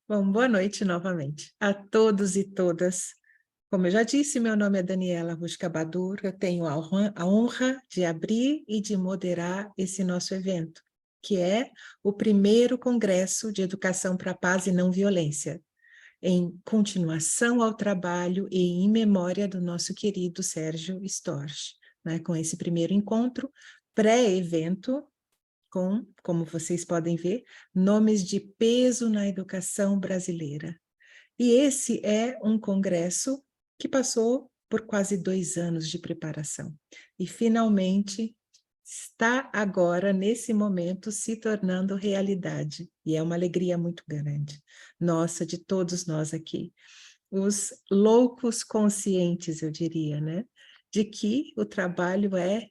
Bom, boa noite novamente a todos e todas. Como eu já disse, meu nome é Daniela Ruscabadur, eu tenho a honra de abrir e de moderar esse nosso evento, que é o primeiro Congresso de Educação para a Paz e Não Violência, em continuação ao trabalho e em memória do nosso querido Sérgio Storch, né, com esse primeiro encontro pré-evento, como vocês podem ver, nomes de peso na educação brasileira. E esse é um congresso que passou por quase 2 anos de preparação. E, finalmente, está agora, nesse momento, se tornando realidade. E é uma alegria muito grande. Nossa, de todos nós aqui. Os loucos conscientes, eu diria, né? De que o trabalho é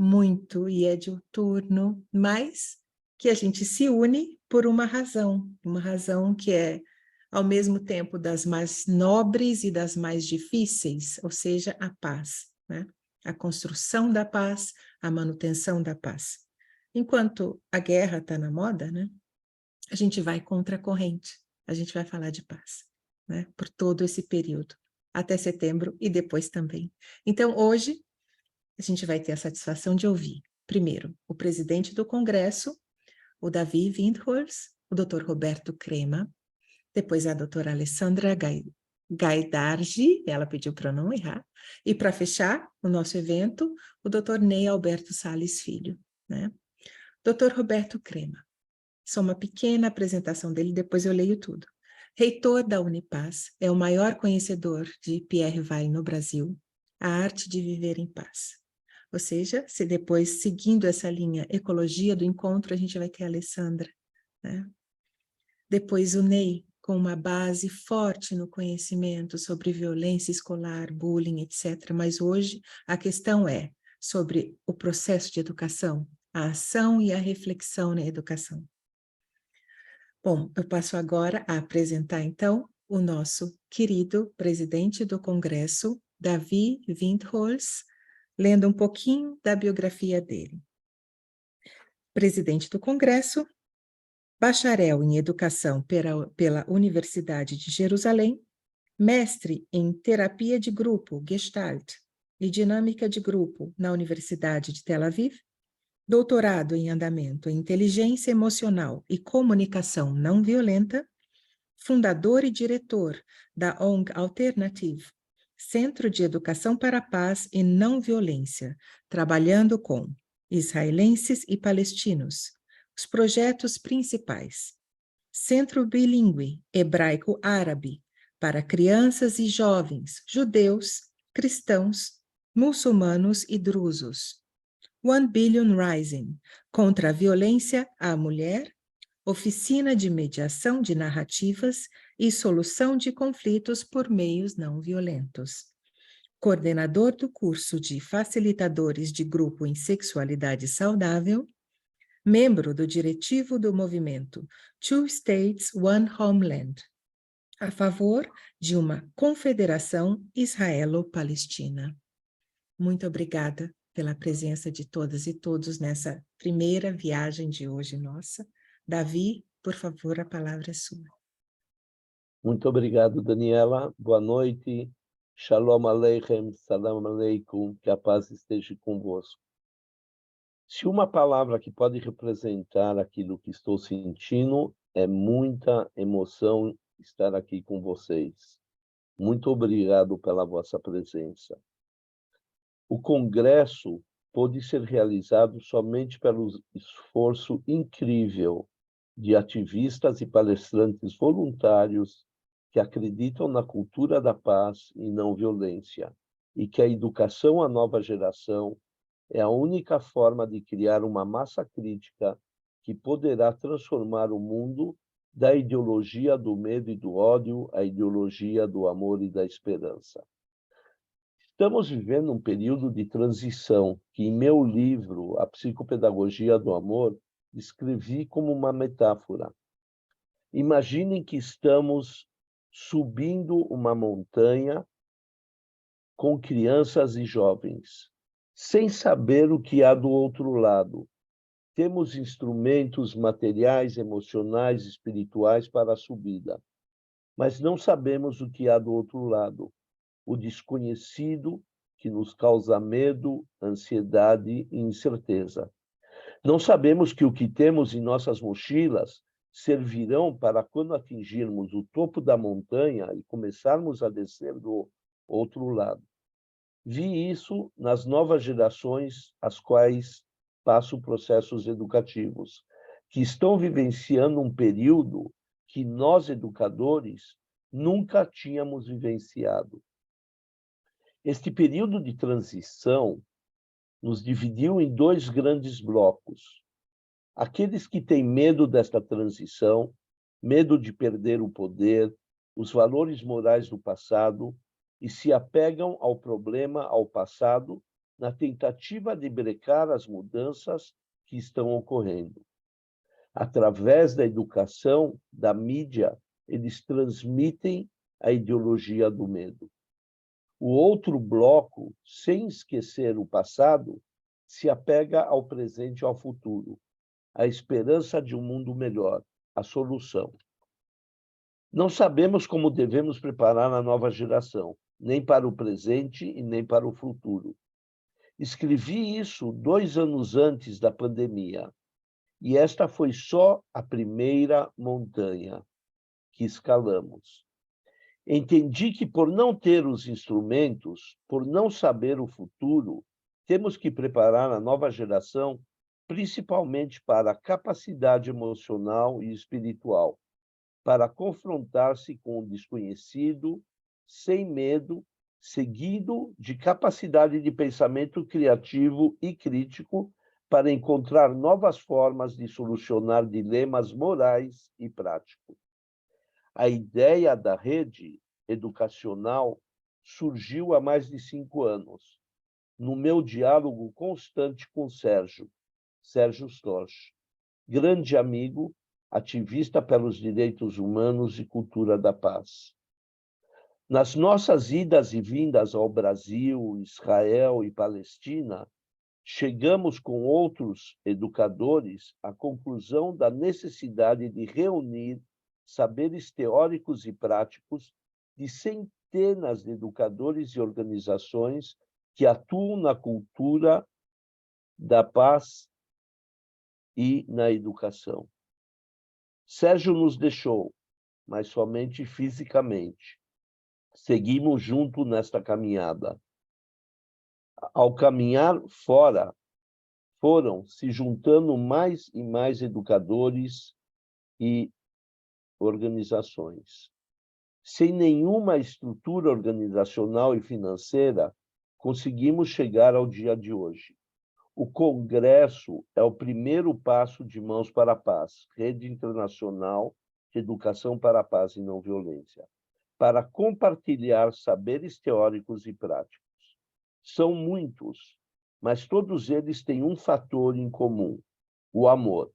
muito e é diuturno, mas que a gente se une por uma razão que é, ao mesmo tempo, das mais nobres e das mais difíceis, ou seja, a paz, né? A construção da paz, a manutenção da paz. Enquanto a guerra está na moda, né? A gente vai contra a corrente, a gente vai falar de paz, né? Por todo esse período, até setembro e depois também. Então, hoje, a gente vai ter a satisfação de ouvir, primeiro, o presidente do Congresso, o Davi Windhorst, o Dr. Roberto Crema, depois a doutora Alessandra Gaidargi, ela pediu para não errar, e para fechar o nosso evento, o Dr. Ney Alberto Salles Filho, né? Dr. Roberto Crema, só uma pequena apresentação dele, depois eu leio tudo. Reitor da Unipaz, é o maior conhecedor de Pierre Weil no Brasil, a arte de viver em paz. Ou seja, se depois, seguindo essa linha ecologia do encontro, a gente vai ter a Alessandra, né? Depois o Ney, com uma base forte no conhecimento sobre violência escolar, bullying, etc. Mas hoje a questão é sobre o processo de educação, a ação e a reflexão na educação. Bom, eu passo agora a apresentar, então, o nosso querido presidente do Congresso, Davi Windhorst, lendo um pouquinho da biografia dele. Presidente do Congresso, bacharel em Educação pela Universidade de Jerusalém, mestre em Terapia de Grupo, Gestalt, e Dinâmica de Grupo na Universidade de Tel Aviv, doutorado em Andamento em Inteligência Emocional e Comunicação Não Violenta, fundador e diretor da ONG Alternative, Centro de Educação para a Paz e Não Violência, trabalhando com israelenses e palestinos. Os projetos principais: Centro Bilíngue Hebraico-Árabe para crianças e jovens judeus, cristãos, muçulmanos e drusos. One Billion Rising, contra a violência à mulher, oficina de mediação de narrativas e solução de conflitos por meios não violentos. Coordenador do curso de facilitadores de grupo em sexualidade saudável, membro do diretivo do movimento Two States, One Homeland, a favor de uma confederação israelo-palestina. Muito obrigada pela presença de todas e todos nessa primeira viagem de hoje nossa. Davi, por favor, a palavra é sua. Muito obrigado, Daniela. Boa noite. Shalom Aleichem, Salam Aleikum, que a paz esteja convosco. Se uma palavra que pode representar aquilo que estou sentindo, é muita emoção estar aqui com vocês. Muito obrigado pela vossa presença. O congresso pôde ser realizado somente pelo esforço incrível de ativistas e palestrantes voluntários que acreditam na cultura da paz e não violência, e que a educação à nova geração é a única forma de criar uma massa crítica que poderá transformar o mundo da ideologia do medo e do ódio à ideologia do amor e da esperança. Estamos vivendo um período de transição que, em meu livro, A Psicopedagogia do Amor, descrevi como uma metáfora. Imaginem que estamos subindo uma montanha com crianças e jovens, sem saber o que há do outro lado, Temos instrumentos materiais, emocionais, espirituais para a subida, mas não sabemos o que há do outro lado, o desconhecido que nos causa medo, ansiedade e incerteza. Não sabemos que o que temos em nossas mochilas servirão para quando atingirmos o topo da montanha e começarmos a descer do outro lado. Vi isso nas novas gerações, as quais passo processos educativos, que estão vivenciando um período que nós, educadores, nunca tínhamos vivenciado. Este período de transição nos dividiu em dois grandes blocos. Aqueles que têm medo desta transição, medo de perder o poder, os valores morais do passado, e se apegam ao problema, ao passado, na tentativa de brecar as mudanças que estão ocorrendo. Através da educação, da mídia, eles transmitem a ideologia do medo. O outro bloco, sem esquecer o passado, se apega ao presente e ao futuro, a esperança de um mundo melhor, a solução. Não sabemos como devemos preparar a nova geração, nem para o presente e nem para o futuro. Escrevi isso 2 anos antes da pandemia, e esta foi só a primeira montanha que escalamos. Entendi que por não ter os instrumentos, por não saber o futuro, temos que preparar a nova geração principalmente para a capacidade emocional e espiritual, para confrontar-se com o desconhecido, sem medo, seguido de capacidade de pensamento criativo e crítico, para encontrar novas formas de solucionar dilemas morais e práticos. A ideia da rede educacional surgiu há mais de 5 anos, no meu diálogo constante com Sérgio Storch, grande amigo, ativista pelos direitos humanos e cultura da paz. Nas nossas idas e vindas ao Brasil, Israel e Palestina, chegamos com outros educadores à conclusão da necessidade de reunir saberes teóricos e práticos de centenas de educadores e organizações que atuam na cultura da paz e na educação. Sérgio nos deixou, mas somente fisicamente. Seguimos juntos nesta caminhada. Ao caminhar fora, foram se juntando mais e mais educadores e organizações. Sem nenhuma estrutura organizacional e financeira, conseguimos chegar ao dia de hoje. O Congresso é o primeiro passo de Mãos para a Paz, Rede Internacional de Educação para a Paz e Não Violência, para compartilhar saberes teóricos e práticos. São muitos, mas todos eles têm um fator em comum: o amor.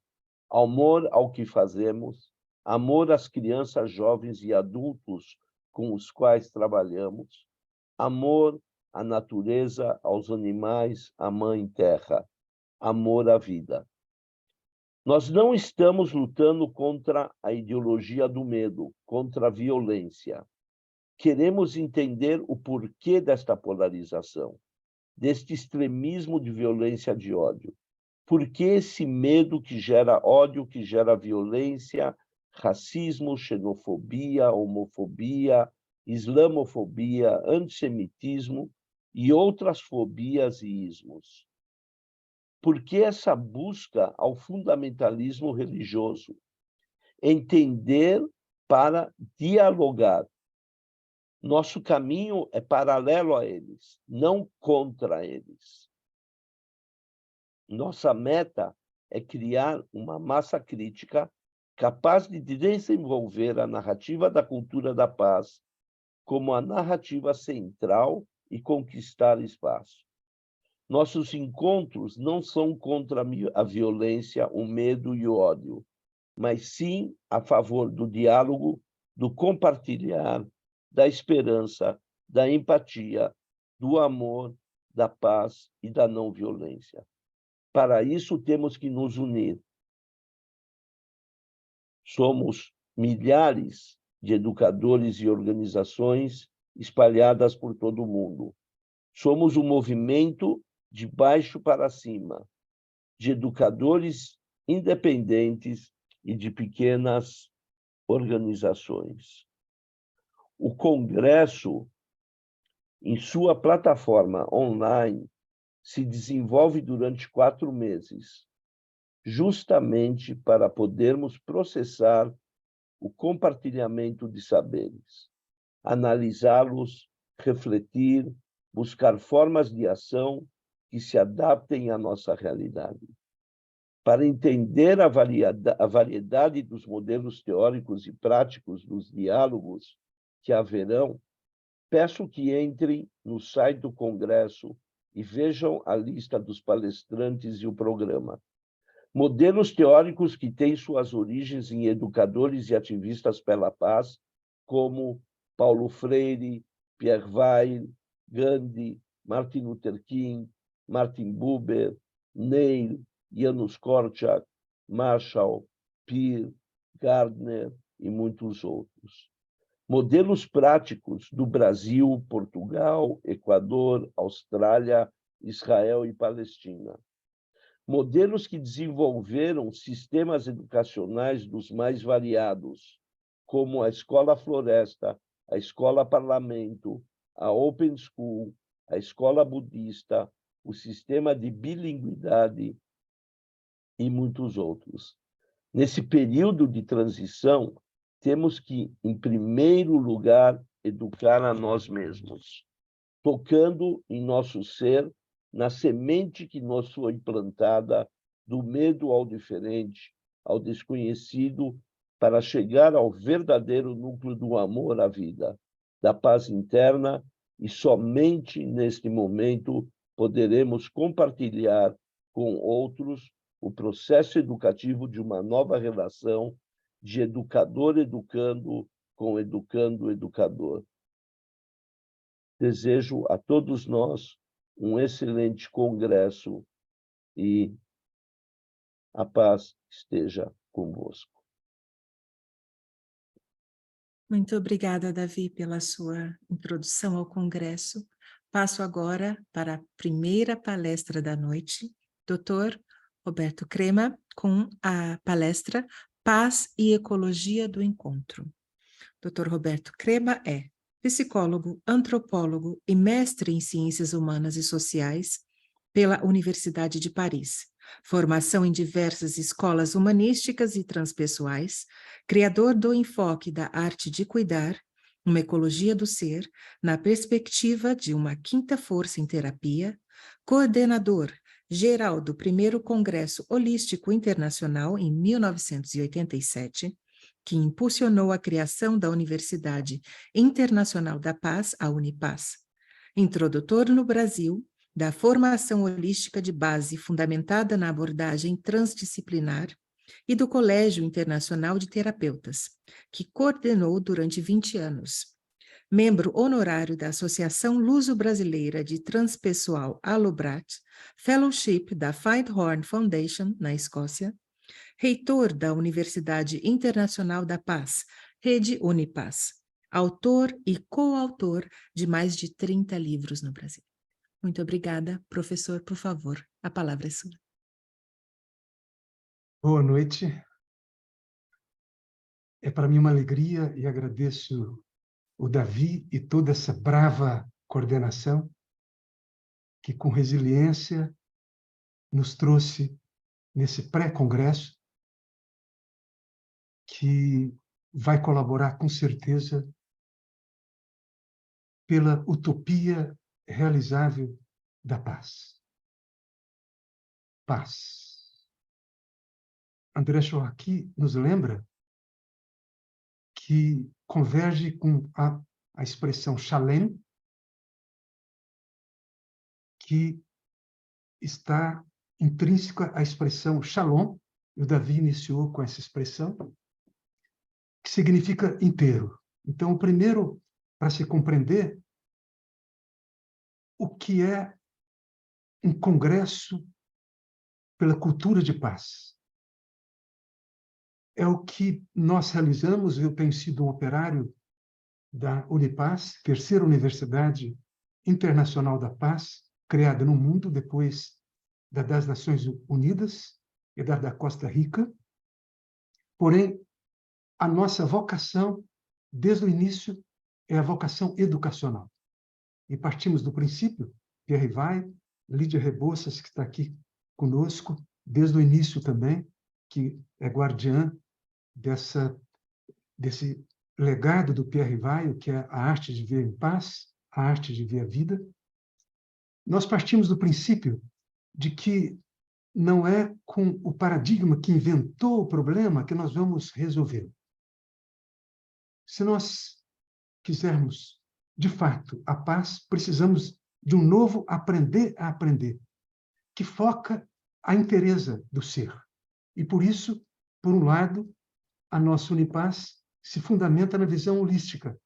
Amor ao que fazemos, amor às crianças, jovens e adultos com os quais trabalhamos, amor à natureza, aos animais, à mãe terra, amor à vida. Nós não estamos lutando contra a ideologia do medo, contra a violência. Queremos entender o porquê desta polarização, deste extremismo de violência, de ódio. Por que esse medo que gera ódio, que gera violência, racismo, xenofobia, homofobia, islamofobia, antissemitismo e outras fobias e ismos? Por que essa busca ao fundamentalismo religioso? Entender para dialogar. Nosso caminho é paralelo a eles, não contra eles. Nossa meta é criar uma massa crítica capaz de desenvolver a narrativa da cultura da paz como a narrativa central e conquistar espaço. Nossos encontros não são contra a violência, o medo e o ódio, mas sim a favor do diálogo, do compartilhar, da esperança, da empatia, do amor, da paz e da não violência. Para isso, temos que nos unir. Somos milhares de educadores e organizações espalhadas por todo o mundo. Somos um movimento de baixo para cima, de educadores independentes e de pequenas organizações. O Congresso, em sua plataforma online, se desenvolve durante 4 meses, justamente para podermos processar o compartilhamento de saberes, analisá-los, refletir, buscar formas de ação que se adaptem à nossa realidade. Para entender a variedade dos modelos teóricos e práticos dos diálogos que haverão, peço que entrem no site do Congresso e vejam a lista dos palestrantes e o programa. Modelos teóricos que têm suas origens em educadores e ativistas pela paz, como Paulo Freire, Pierre Weil, Gandhi, Martin Luther King, Martin Buber, Neil, Janusz Korczak, Marshall, Peer, Gardner e muitos outros. Modelos práticos do Brasil, Portugal, Equador, Austrália, Israel e Palestina. Modelos que desenvolveram sistemas educacionais dos mais variados, como a Escola Floresta, a Escola Parlamento, a Open School, a Escola Budista, o sistema de bilinguidade e muitos outros. Nesse período de transição, temos que, em primeiro lugar, educar a nós mesmos, tocando em nosso ser, na semente que nos foi plantada, do medo ao diferente, ao desconhecido, para chegar ao verdadeiro núcleo do amor à vida, da paz interna, e somente neste momento poderemos compartilhar com outros o processo educativo de uma nova relação de educador educando com educando educador. Desejo a todos nós um excelente congresso e a paz esteja convosco. Muito obrigada, Davi, pela sua introdução ao congresso. Passo agora para a primeira palestra da noite, Dr. Roberto Crema, com a palestra Paz e Ecologia do Encontro. Dr. Roberto Crema é psicólogo, antropólogo e mestre em Ciências Humanas e Sociais pela Universidade de Paris. Formação em diversas escolas humanísticas e transpessoais, criador do enfoque da arte de cuidar, uma ecologia do ser, na perspectiva de uma quinta força em terapia, coordenador geral do primeiro Congresso Holístico Internacional em 1987, que impulsionou a criação da Universidade Internacional da Paz, a Unipaz. Introdutor no Brasil da formação holística de base fundamentada na abordagem transdisciplinar e do Colégio Internacional de Terapeutas, que coordenou durante 20 anos. Membro honorário da Associação Luso-Brasileira de Transpessoal Alobrat, Fellowship da Findhorn Foundation, na Escócia, reitor da Universidade Internacional da Paz, Rede Unipaz, autor e coautor de mais de 30 livros no Brasil. Muito obrigada. Professor, por favor, a palavra é sua. Boa noite. É para mim uma alegria e agradeço o Davi e toda essa brava coordenação que, com resiliência, nos trouxe nesse pré-congresso, que vai colaborar, com certeza, pela utopia realizável da paz. Paz. André Chouraqui nos lembra que converge com a expressão Shalem, que está intrínseca à expressão Shalom, e o Davi iniciou com essa expressão, que significa inteiro. Então, o primeiro, para se compreender o que é um congresso pela cultura de paz. É o que nós realizamos. Eu tenho sido um operário da Unipaz, terceira universidade internacional da paz, criada no mundo depois das Nações Unidas e da Costa Rica. Porém, a nossa vocação, desde o início, é a vocação educacional. E partimos do princípio, Pierre Vai, Lídia Rebouças, que está aqui conosco, desde o início também, que é guardiã desse legado do Pierre Vai, que é a arte de ver em paz, a arte de ver a vida. Nós partimos do princípio de que não é com o paradigma que inventou o problema que nós vamos resolver. Se nós quisermos, de fato, a paz, precisamos de um novo aprender a aprender, que foca a inteireza do ser. E, por isso, por um lado, a nossa Unipaz se fundamenta na visão holística,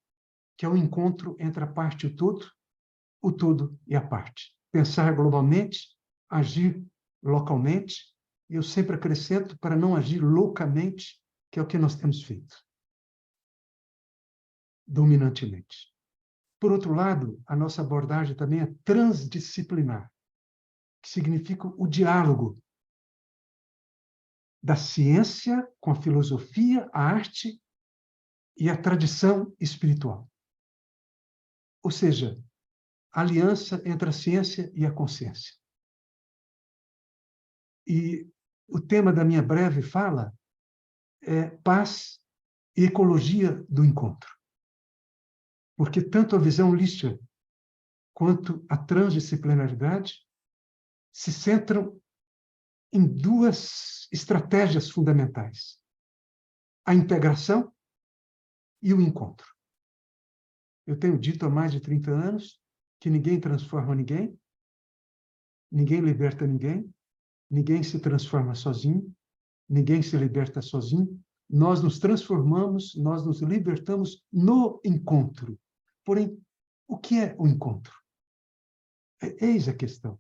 que é o encontro entre a parte e o todo e a parte. Pensar globalmente, agir localmente, e eu sempre acrescento, para não agir loucamente, que é o que nós temos feito, dominantemente. Por outro lado, a nossa abordagem também é transdisciplinar, que significa o diálogo da ciência com a filosofia, a arte e a tradição espiritual. Ou seja, a aliança entre a ciência e a consciência. E o tema da minha breve fala é paz e ecologia do encontro. Porque tanto a visão holística quanto a transdisciplinaridade se centram em duas estratégias fundamentais: a integração e o encontro. Eu tenho dito há mais de 30 anos que ninguém transforma ninguém, ninguém liberta ninguém, ninguém se transforma sozinho, ninguém se liberta sozinho. Nós nos transformamos, nós nos libertamos no encontro. Porém, o que é o encontro? Eis a questão.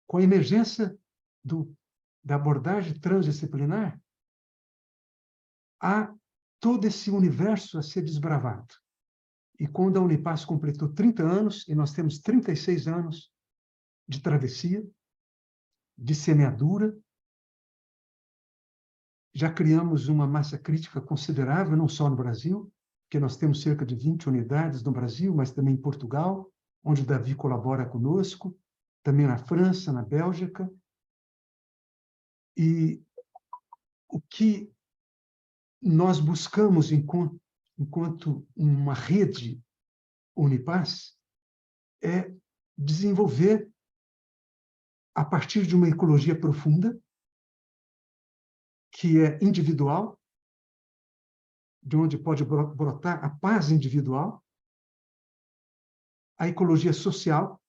Com a emergência da abordagem transdisciplinar, há todo esse universo a ser desbravado. E quando a Unipaz completou 30 anos, e nós temos 36 anos de travessia, de semeadura, já criamos uma massa crítica considerável, não só no Brasil, porque nós temos cerca de 20 unidades no Brasil, mas também em Portugal, onde o Davi colabora conosco, também na França, na Bélgica. E o que nós buscamos enquanto uma rede Unipaz é desenvolver, a partir de uma ecologia profunda, que é individual, de onde pode brotar a paz individual, a ecologia social,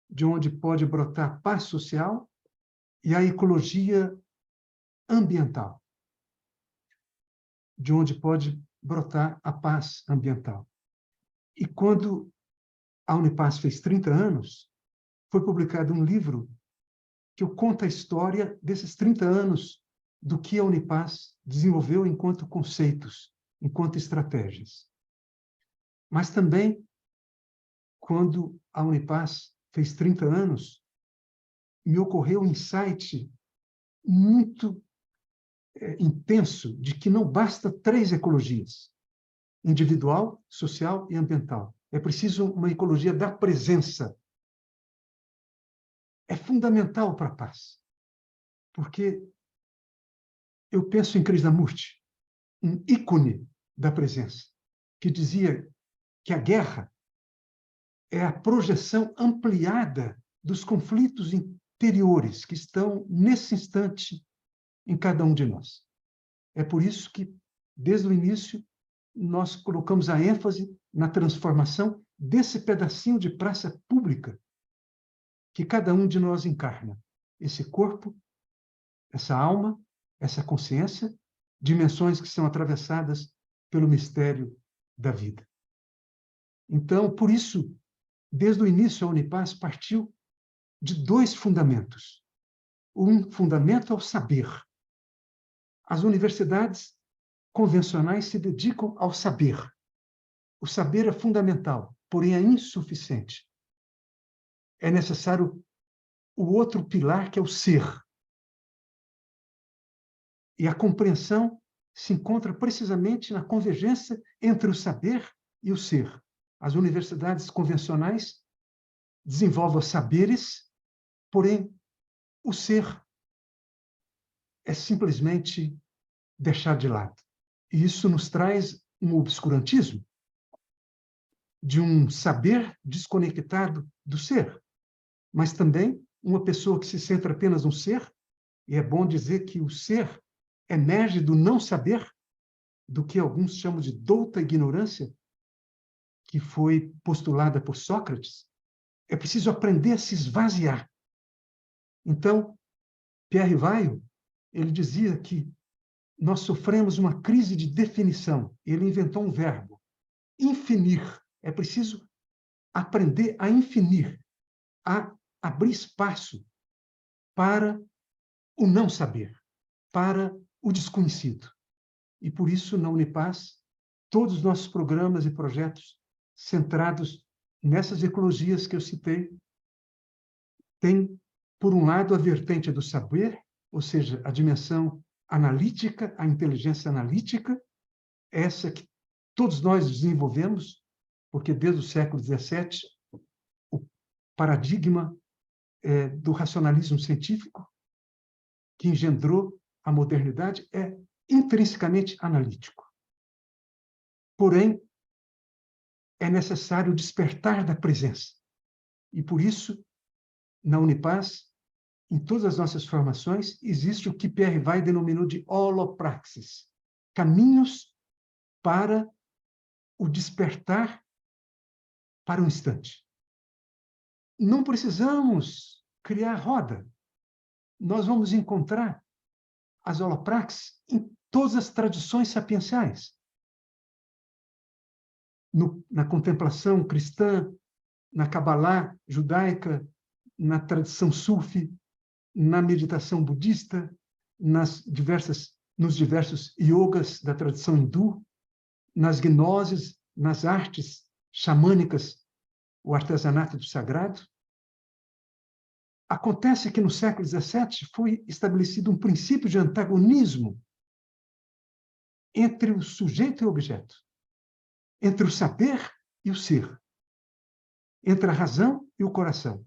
de onde pode brotar a paz social, e a ecologia ambiental, de onde pode brotar a paz ambiental. E quando a Unipaz fez 30 anos, foi publicado um livro que conta a história desses 30 anos do que a Unipaz desenvolveu enquanto conceitos, enquanto estratégias. Mas também, quando a Unipaz fez 30 anos, me ocorreu um insight muito intenso de que não basta 3 ecologias: individual, social e ambiental. É preciso uma ecologia da presença. É fundamental para a paz. Porque eu penso em Krishnamurti, um ícone da presença, que dizia que a guerra é a projeção ampliada dos conflitos interiores que estão, nesse instante, em cada um de nós. É por isso que, desde o início, nós colocamos a ênfase na transformação desse pedacinho de praça pública que cada um de nós encarna. Esse corpo, essa alma, essa consciência, dimensões que são atravessadas pelo mistério da vida. Então, por isso, desde o início, a Unipaz partiu de dois fundamentos. Um fundamento é o saber. As universidades convencionais se dedicam ao saber. O saber é fundamental, porém é insuficiente. É necessário o outro pilar, que é o ser. E a compreensão se encontra precisamente na convergência entre o saber e o ser. As universidades convencionais desenvolvem os saberes, porém, o ser é simplesmente deixado de lado. E isso nos traz um obscurantismo de um saber desconectado do ser, mas também uma pessoa que se centra apenas no ser, e é bom dizer que o ser emerge do não saber, do que alguns chamam de douta ignorância, que foi postulada por Sócrates. É preciso aprender a se esvaziar. Então, Pierre Weil, ele dizia que nós sofremos uma crise de definição. Ele inventou um verbo, infinir. É preciso aprender a infinir, a abrir espaço para o não saber, para o desconhecido. E por isso, na Unipaz, todos os nossos programas e projetos centrados nessas ecologias que eu citei, têm, por um lado, a vertente do saber, ou seja, a dimensão analítica, a inteligência analítica, essa que todos nós desenvolvemos, porque desde o século XVII, o paradigma do racionalismo científico, que engendrou a modernidade, é intrinsecamente analítico. Porém, é necessário despertar da presença. E por isso, na Unipaz, em todas as nossas formações, existe o que Pierre Weil denominou de holopraxis, caminhos para o despertar para o instante. Não precisamos criar roda. Nós vamos encontrar as holopraxis em todas as tradições sapienciais. Na contemplação cristã, na Kabbalah judaica, na tradição sufi, na meditação budista, nos diversos yogas da tradição hindu, nas gnoses, nas artes xamânicas, o artesanato do sagrado. Acontece que no século XVII foi estabelecido um princípio de antagonismo entre o sujeito e o objeto, entre o saber e o ser, entre a razão e o coração,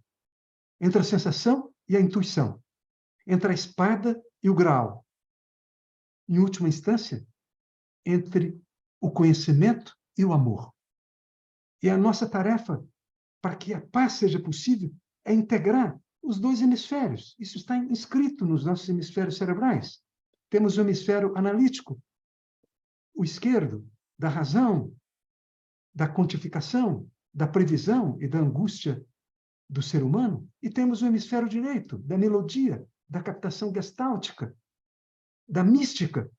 entre a sensação e a intuição, entre a espada e o graal. Em última instância, entre o conhecimento e o amor. E a nossa tarefa, para que a paz seja possível, é integrar os dois hemisférios. Isso está inscrito nos nossos hemisférios cerebrais. Temos o hemisfério analítico, o esquerdo, da razão, da quantificação, da previsão e da angústia do ser humano, e temos o hemisfério direito, da melodia, da captação gestáltica, da mística,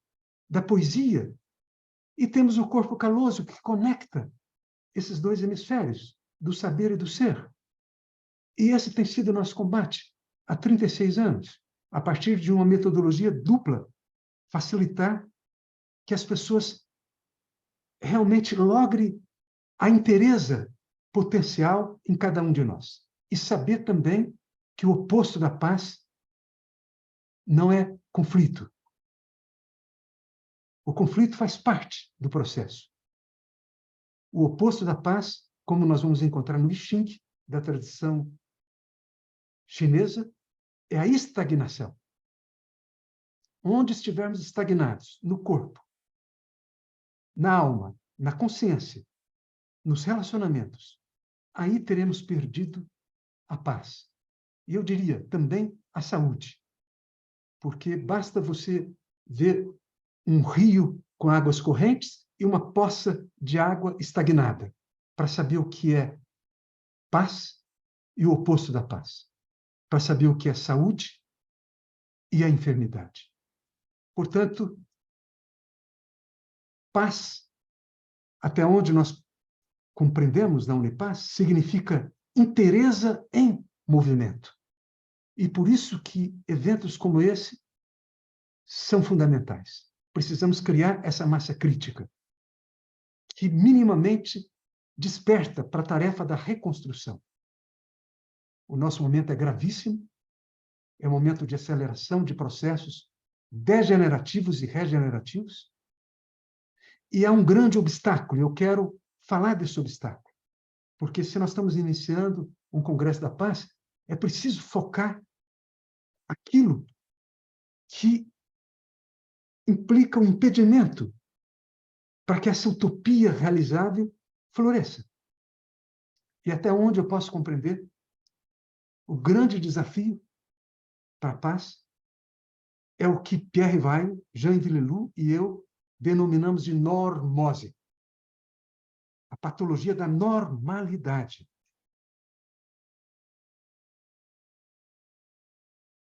da poesia, e temos o corpo caloso que conecta esses dois hemisférios, do saber e do ser. E esse tem sido o nosso combate há 36 anos, a partir de uma metodologia dupla, facilitar que as pessoas realmente logrem a inteireza potencial em cada um de nós. E saber também que o oposto da paz não é conflito. O conflito faz parte do processo. O oposto da paz, como nós vamos encontrar no I Ching, da tradição chinesa, é a estagnação. Onde estivermos estagnados, no corpo, na alma, na consciência, nos relacionamentos, aí teremos perdido a paz. E eu diria também a saúde. Porque basta você ver um rio com águas correntes e uma poça de água estagnada, para saber o que é paz e o oposto da paz, para saber o que é saúde e a enfermidade. Portanto, paz, até onde nós compreendemos na Unipaz, significa inteireza em movimento. E por isso que eventos como esse são fundamentais. Precisamos criar essa massa crítica, que minimamente desperta para a tarefa da reconstrução. O nosso momento é gravíssimo, é um momento de aceleração de processos degenerativos e regenerativos, e há um grande obstáculo, eu quero falar desse obstáculo, porque se nós estamos iniciando um Congresso da Paz, é preciso focar aquilo que implica um impedimento para que essa utopia realizável floresça. E até onde eu posso compreender, o grande desafio para a paz é o que Pierre Weil, Jean Villelou e eu denominamos de normose, a patologia da normalidade,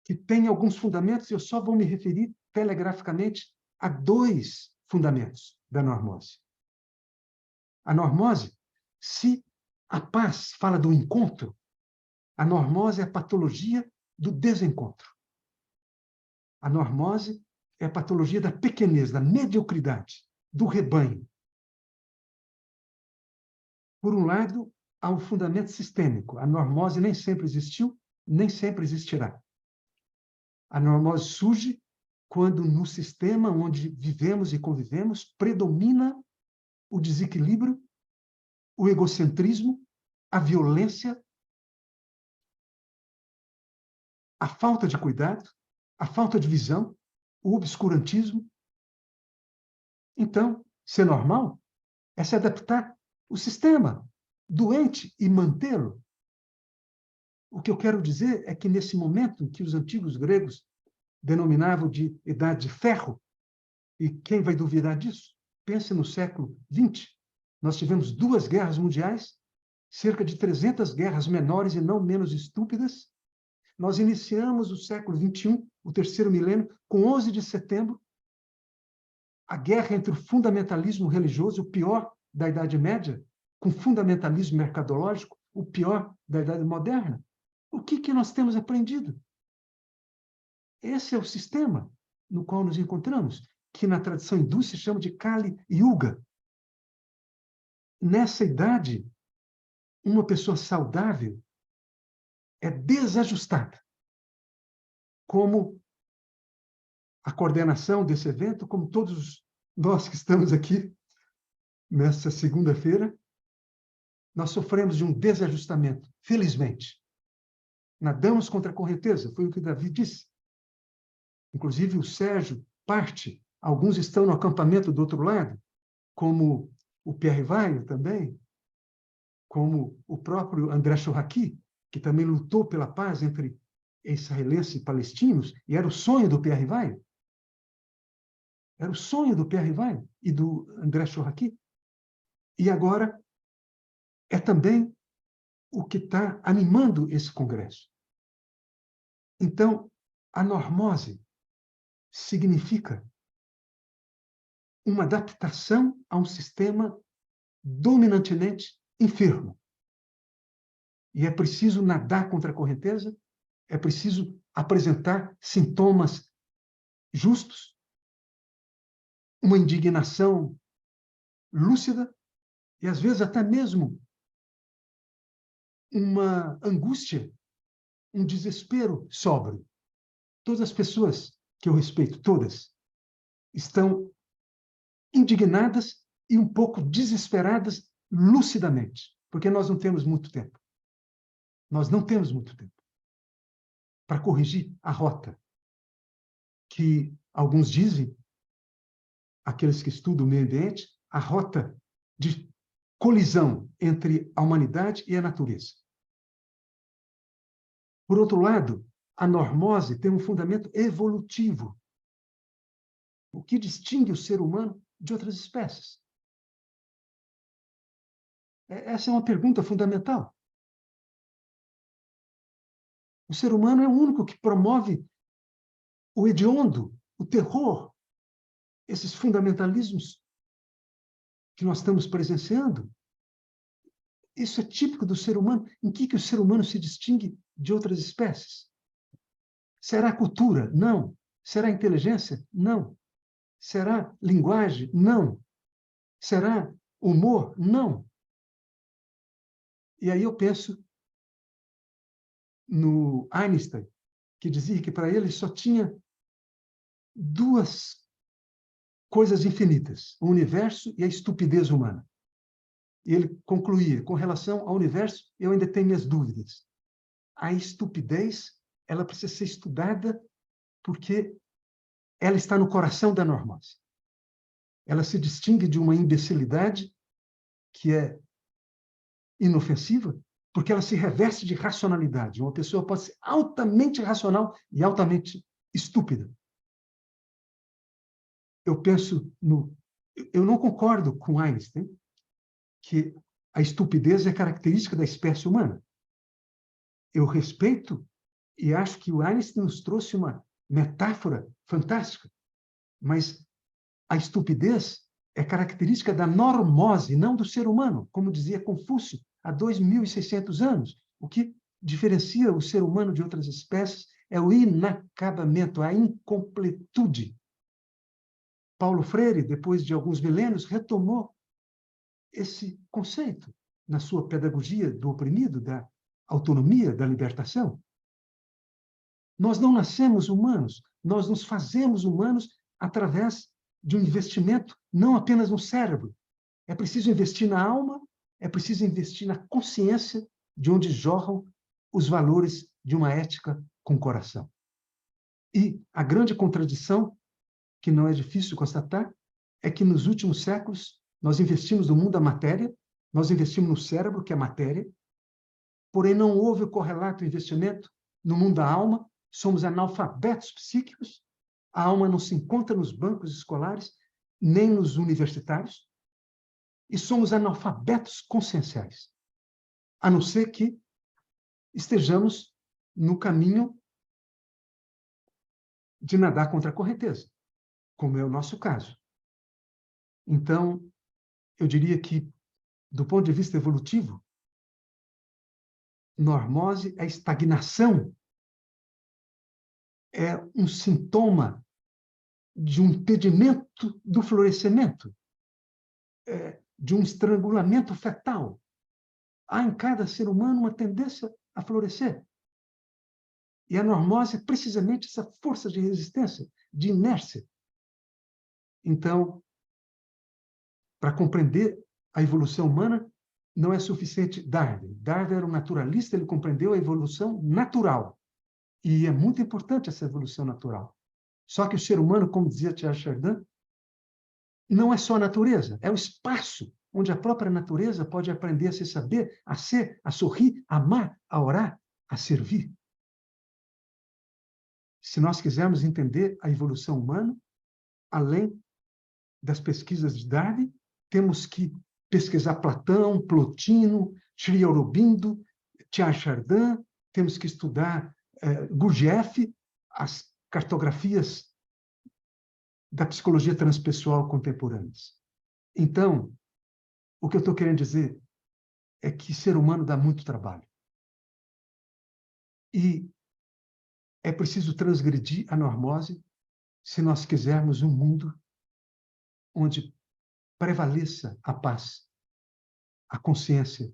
que tem alguns fundamentos, e eu só vou me referir telegraficamente a 2 fundamentos da normose. A normose, se a paz fala do encontro, a normose é a patologia do desencontro. A normose é a patologia da pequenez, da mediocridade, do rebanho. Por um lado, há um fundamento sistêmico. A normose nem sempre existiu, nem sempre existirá. A normose surge quando, no sistema onde vivemos e convivemos, predomina o desequilíbrio, o egocentrismo, a violência, a falta de cuidado, a falta de visão, o obscurantismo. Então, ser normal é se adaptar ao sistema doente e mantê-lo. O que eu quero dizer é que, nesse momento em que os antigos gregos denominavam de Idade de Ferro, e quem vai duvidar disso? Pense no século XX. Nós tivemos 2 guerras mundiais, cerca de 300 guerras menores e não menos estúpidas. Nós iniciamos o século XXI, o 3º milênio, com 11 de setembro, a guerra entre o fundamentalismo religioso, o pior da Idade Média, com o fundamentalismo mercadológico, o pior da Idade Moderna. O que nós temos aprendido? Esse é o sistema no qual nos encontramos, que na tradição hindu se chama de Kali Yuga. Nessa idade, uma pessoa saudável é desajustada. Como a coordenação desse evento, como todos nós que estamos aqui nessa segunda-feira, nós sofremos de um desajustamento, felizmente. Nadamos contra a correnteza, foi o que Davi disse. Inclusive, o Sérgio parte, alguns estão no acampamento do outro lado, como o Pierre Weil também, como o próprio André Chouraqui, que também lutou pela paz entre israelenses e palestinos, e era o sonho do Pierre Weil. Era o sonho do Pierre Weil e do André Chouraqui. E agora é também o que está animando esse congresso. Então, a normose significa uma adaptação a um sistema dominantemente enfermo. E é preciso nadar contra a correnteza, é preciso apresentar sintomas justos, uma indignação lúcida e, às vezes, até mesmo uma angústia, um desespero sóbrio. Todas as pessoas que eu respeito, todas, estão indignadas e um pouco desesperadas lucidamente, porque nós não temos muito tempo. Nós não temos muito tempo para corrigir a rota que alguns dizem, aqueles que estudam o meio ambiente, a rota de colisão entre a humanidade e a natureza. Por outro lado, a normose tem um fundamento evolutivo, o que distingue o ser humano de outras espécies. Essa é uma pergunta fundamental. O ser humano é o único que promove o hediondo, o terror, esses fundamentalismos que nós estamos presenciando. Isso é típico do ser humano. Em que o ser humano se distingue de outras espécies? Será cultura? Não. Será inteligência? Não. Será linguagem? Não. Será humor? Não. E aí eu penso no Einstein, que dizia que para ele só tinha duas coisas infinitas, o universo e a estupidez humana. E ele concluía, com relação ao universo, eu ainda tenho minhas dúvidas. A estupidez, ela precisa ser estudada porque ela está no coração da normose. Ela se distingue de uma imbecilidade que é inofensiva, porque ela se reveste de racionalidade. Uma pessoa pode ser altamente racional e altamente estúpida. Eu não concordo com Einstein que a estupidez é característica da espécie humana. Eu respeito e acho que o Einstein nos trouxe uma metáfora fantástica, mas a estupidez é característica da normose, não do ser humano, como dizia Confúcio há 2.600 anos. O que diferencia o ser humano de outras espécies é o inacabamento, a incompletude. Paulo Freire, depois de alguns milênios, retomou esse conceito na sua pedagogia do oprimido, da autonomia, da libertação. Nós não nascemos humanos, nós nos fazemos humanos através de um investimento não apenas no cérebro. É preciso investir na alma, é preciso investir na consciência de onde jorram os valores de uma ética com coração. E a grande contradição, que não é difícil constatar, é que nos últimos séculos nós investimos no mundo da matéria, nós investimos no cérebro, que é matéria, porém não houve o correlato investimento no mundo da alma, somos analfabetos psíquicos, a alma não se encontra nos bancos escolares, nem nos universitários, e somos analfabetos conscienciais, a não ser que estejamos no caminho de nadar contra a correnteza, como é o nosso caso. Então, eu diria que, do ponto de vista evolutivo, normose é estagnação, é um sintoma de um impedimento do florescimento, de um estrangulamento fetal. Há em cada ser humano uma tendência a florescer. E a normose é precisamente essa força de resistência, de inércia. Então, para compreender a evolução humana, não é suficiente Darwin. Darwin era um naturalista, ele compreendeu a evolução natural. E é muito importante essa evolução natural. Só que o ser humano, como dizia Teilhard de Chardin, não é só a natureza, é o espaço onde a própria natureza pode aprender a se saber, a ser, a sorrir, a amar, a orar, a servir. Se nós quisermos entender a evolução humana, além das pesquisas de Darwin, temos que pesquisar Platão, Plotino, Sri Aurobindo, Teilhard de Chardin, temos que estudar Gurdjieff, as cartografias da psicologia transpessoal contemporâneas. Então, o que eu estou querendo dizer é que ser humano dá muito trabalho. E é preciso transgredir a normose se nós quisermos um mundo onde prevaleça a paz, a consciência,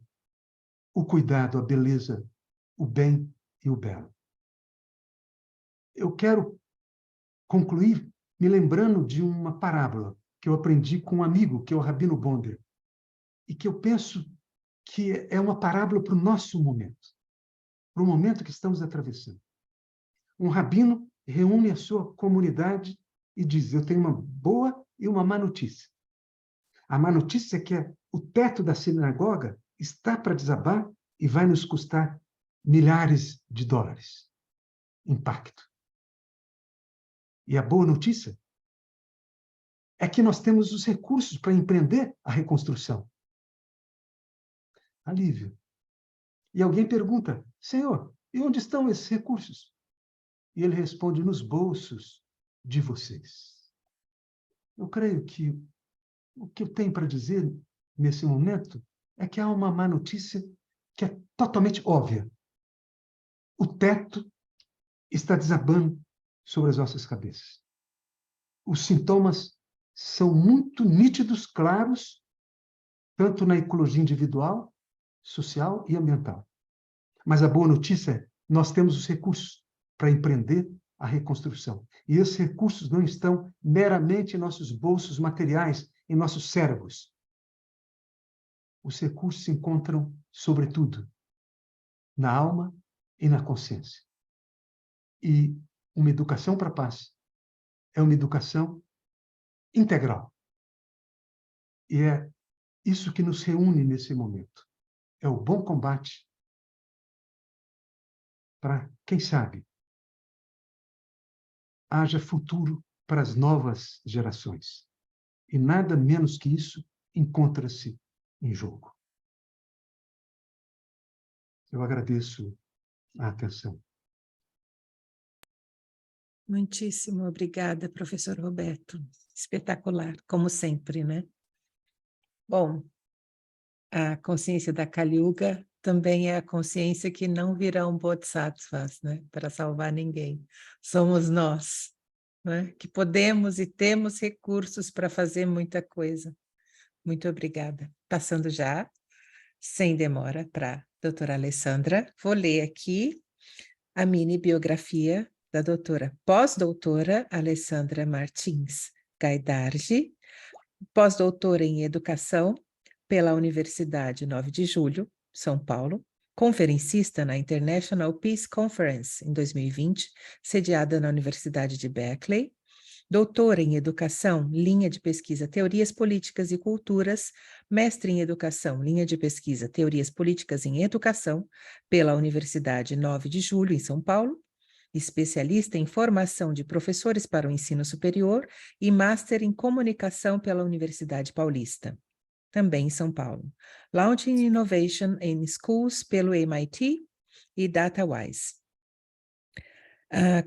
o cuidado, a beleza, o bem e o belo. Eu quero concluir me lembrando de uma parábola que eu aprendi com um amigo, que é o Rabino Bonder, e que eu penso que é uma parábola para o nosso momento, para o momento que estamos atravessando. Um rabino reúne a sua comunidade e diz: eu tenho uma boa e uma má notícia. A má notícia é que o teto da sinagoga está para desabar e vai nos custar milhares de dólares. Impacto. E a boa notícia é que nós temos os recursos para empreender a reconstrução. Alívio. E alguém pergunta: Senhor, e onde estão esses recursos? E ele responde: nos bolsos de vocês. Eu creio que o que eu tenho para dizer nesse momento é que há uma má notícia que é totalmente óbvia. O teto está desabando sobre as nossas cabeças. Os sintomas são muito nítidos, claros, tanto na ecologia individual, social e ambiental. Mas a boa notícia é, nós temos os recursos para empreender a reconstrução. E esses recursos não estão meramente em nossos bolsos materiais, em nossos cérebros. Os recursos se encontram, sobretudo, na alma e na consciência. E uma educação para a paz é uma educação integral. E é isso que nos reúne nesse momento. É o bom combate para, quem sabe, haja futuro para as novas gerações. E nada menos que isso encontra-se em jogo. Eu agradeço a atenção. Muitíssimo obrigada, professor Roberto. Espetacular, como sempre, né? Bom, a consciência da Kali Yuga também é a consciência que não virá um bodhisattvas, né? Para salvar ninguém. Somos nós, né? Que podemos e temos recursos para fazer muita coisa. Muito obrigada. Passando já, sem demora, para a doutora Alessandra. Vou ler aqui a mini biografia da doutora pós-doutora Alessandra Martins Gaidardi, pós-doutora em Educação pela Universidade 9 de Julho, São Paulo, conferencista na International Peace Conference em 2020, sediada na Universidade de Berkeley, doutora em Educação, linha de pesquisa Teorias Políticas e Culturas, mestre em Educação, linha de pesquisa Teorias Políticas em Educação, pela Universidade 9 de Julho, em São Paulo, especialista em formação de professores para o ensino superior e master em Comunicação pela Universidade Paulista, também em São Paulo. Launching Innovation in Schools pelo MIT e DataWise.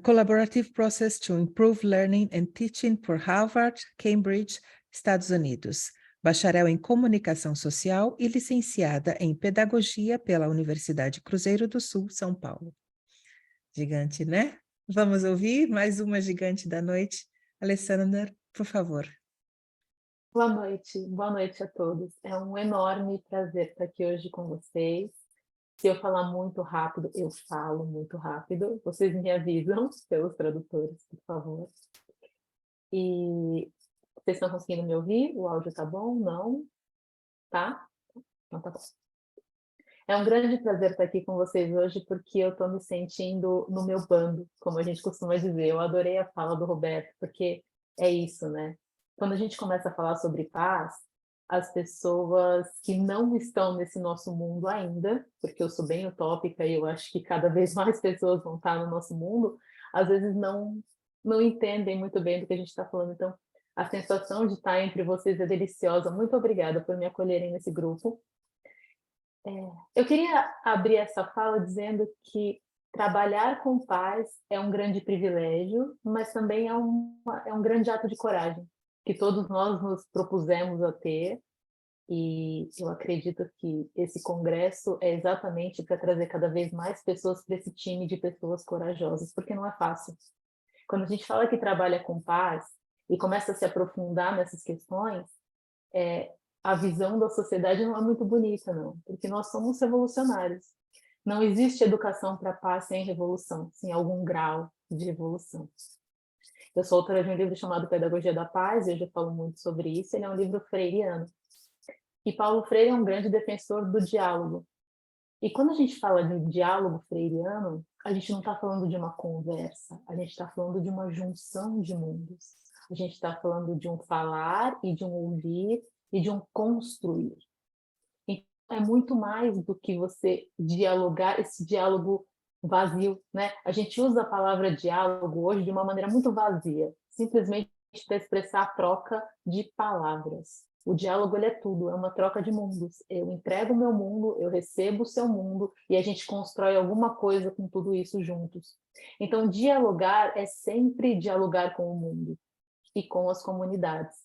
Collaborative Process to Improve Learning and Teaching por Harvard, Cambridge, Estados Unidos. Bacharel em Comunicação Social e licenciada em Pedagogia pela Universidade Cruzeiro do Sul, São Paulo. Gigante, né? Vamos ouvir mais uma gigante da noite. Alessandra, por favor. Boa noite a todos. É um enorme prazer estar aqui hoje com vocês. Se eu falar muito rápido, eu falo muito rápido. Vocês me avisam, pelos tradutores, por favor. E vocês estão conseguindo me ouvir? O áudio tá bom? Não? Tá? Então tá bom. É um grande prazer estar aqui com vocês hoje, porque eu estou me sentindo no meu bando, como a gente costuma dizer. Eu adorei a fala do Roberto, porque é isso, né? Quando a gente começa a falar sobre paz, as pessoas que não estão nesse nosso mundo ainda, porque eu sou bem utópica e eu acho que cada vez mais pessoas vão estar no nosso mundo, às vezes não entendem muito bem do que a gente está falando. Então, a sensação de estar entre vocês é deliciosa. Muito obrigada por me acolherem nesse grupo. Eu queria abrir essa fala dizendo que trabalhar com paz é um grande privilégio, mas também é um grande ato de coragem, que todos nós nos propusemos a ter, e eu acredito que esse congresso é exatamente para trazer cada vez mais pessoas para esse time de pessoas corajosas, porque não é fácil. Quando a gente fala que trabalha com paz e começa a se aprofundar nessas questões, a visão da sociedade não é muito bonita, não, porque nós somos revolucionários. Não existe educação para a paz sem revolução, sem algum grau de revolução. Eu sou autora de um livro chamado Pedagogia da Paz, e eu já falo muito sobre isso. Ele é um livro freiriano. E Paulo Freire é um grande defensor do diálogo. E quando a gente fala de diálogo freiriano, a gente não está falando de uma conversa, a gente está falando de uma junção de mundos. A gente está falando de um falar e de um ouvir e de um construir. Então, é muito mais do que você dialogar, esse diálogo vazio, né? A gente usa a palavra diálogo hoje de uma maneira muito vazia, simplesmente para expressar a troca de palavras. O diálogo, ele é tudo, é uma troca de mundos. Eu entrego o meu mundo, eu recebo o seu mundo e a gente constrói alguma coisa com tudo isso juntos. Então, dialogar é sempre dialogar com o mundo e com as comunidades.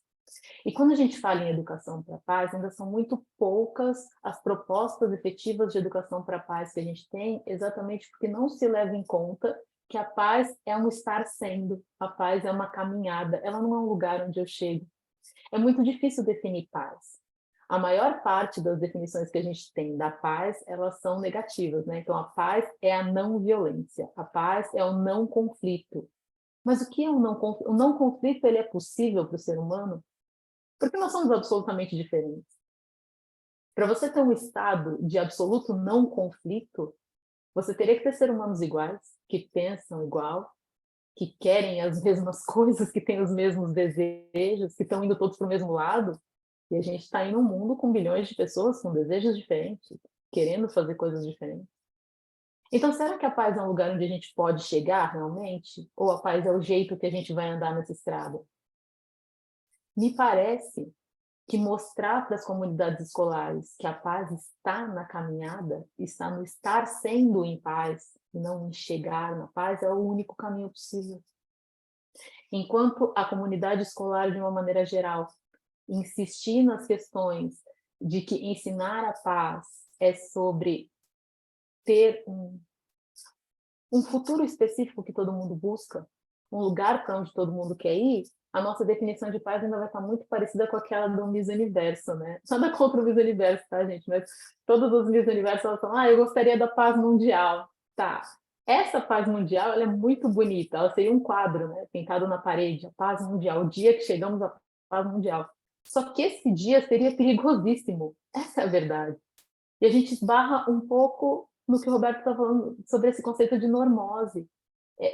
E quando a gente fala em educação para a paz, ainda são muito poucas as propostas efetivas de educação para a paz que a gente tem, exatamente porque não se leva em conta que a paz é um estar sendo, a paz é uma caminhada, ela não é um lugar onde eu chego. É muito difícil definir paz. A maior parte das definições que a gente tem da paz, elas são negativas, né? Então, a paz é a não violência, a paz é o não conflito. Mas o que é o não conflito? O não conflito, ele é possível para o ser humano? Porque nós somos absolutamente diferentes. Para você ter um estado de absoluto não conflito, você teria que ter seres humanos iguais, que pensam igual, que querem as mesmas coisas, que têm os mesmos desejos, que estão indo todos para o mesmo lado. E a gente está em um mundo com bilhões de pessoas com desejos diferentes, querendo fazer coisas diferentes. Então, será que a paz é um lugar onde a gente pode chegar realmente? Ou a paz é o jeito que a gente vai andar nessa estrada? Me parece que mostrar para as comunidades escolares que a paz está na caminhada, está no estar sendo em paz, e não em chegar na paz, é o único caminho possível. Enquanto a comunidade escolar, de uma maneira geral, insistir nas questões de que ensinar a paz é sobre ter um futuro específico que todo mundo busca, um lugar para onde todo mundo quer ir, a nossa definição de paz ainda vai estar muito parecida com aquela do Miss Universo, né? Nada contra o Miss Universo, tá, gente? Mas todas as Miss Universo, elas falam, eu gostaria da paz mundial. Tá. Essa paz mundial, ela é muito bonita. Ela seria um quadro, né? Pintado na parede, a paz mundial, o dia que chegamos à paz mundial. Só que esse dia seria perigosíssimo. Essa é a verdade. E a gente esbarra um pouco no que o Roberto está falando sobre esse conceito de normose.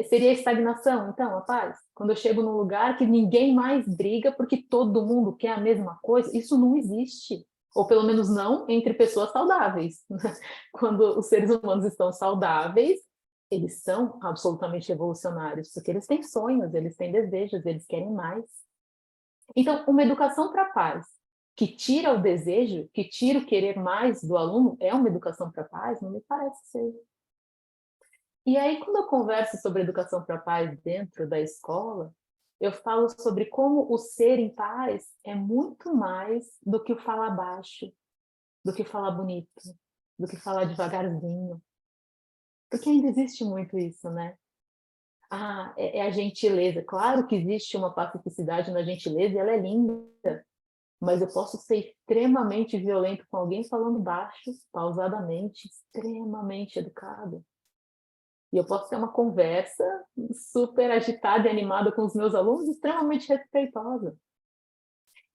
Seria a estagnação, então, a paz? Quando eu chego num lugar que ninguém mais briga porque todo mundo quer a mesma coisa, isso não existe. Ou pelo menos não entre pessoas saudáveis. Quando os seres humanos estão saudáveis, eles são absolutamente revolucionários, porque eles têm sonhos, eles têm desejos, eles querem mais. Então, uma educação para a paz, que tira o desejo, que tira o querer mais do aluno, é uma educação para a paz? Não me parece ser. E aí, quando eu converso sobre educação para a paz dentro da escola, eu falo sobre como o ser em paz é muito mais do que o falar baixo, do que falar bonito, do que falar devagarzinho. Porque ainda existe muito isso, né? É a gentileza. Claro que existe uma pacificidade na gentileza e ela é linda, mas eu posso ser extremamente violento com alguém falando baixo, pausadamente, extremamente educado. E eu posso ter uma conversa super agitada e animada com os meus alunos, extremamente respeitosa.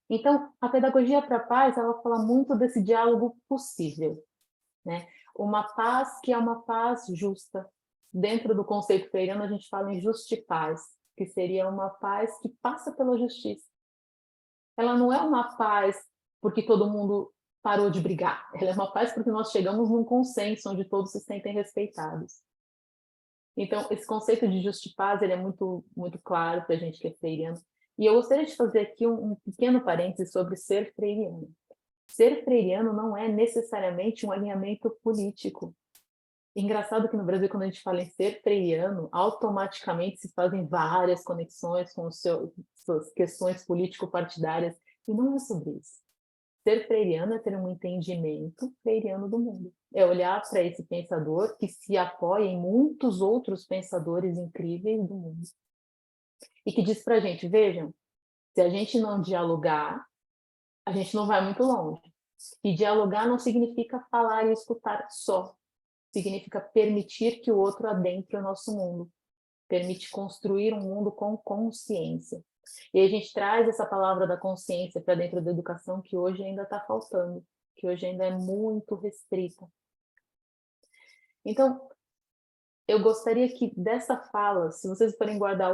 Então, a pedagogia para a paz, ela fala muito desse diálogo possível, né? Uma paz que é uma paz justa. Dentro do conceito freiriano, a gente fala em justipaz, que seria uma paz que passa pela justiça. Ela não é uma paz porque todo mundo parou de brigar. Ela é uma paz porque nós chegamos num consenso onde todos se sentem respeitados. Então, esse conceito de justipaz, ele é muito, muito claro para a gente que é freiriano. E eu gostaria de fazer aqui um pequeno parênteses sobre ser freiriano. Ser freiriano não é necessariamente um alinhamento político. Engraçado que no Brasil, quando a gente fala em ser freiriano, automaticamente se fazem várias conexões com suas questões político-partidárias, e não é sobre isso. Ser freiriano é ter um entendimento freiriano do mundo. É olhar para esse pensador que se apoia em muitos outros pensadores incríveis do mundo. E que diz para a gente, vejam, se a gente não dialogar, a gente não vai muito longe. E dialogar não significa falar e escutar só. Significa permitir que o outro adentre o nosso mundo. Permite construir um mundo com consciência. E a gente traz essa palavra da consciência para dentro da educação que hoje ainda está faltando, que hoje ainda é muito restrita. Então, eu gostaria que dessa fala, se vocês forem guardar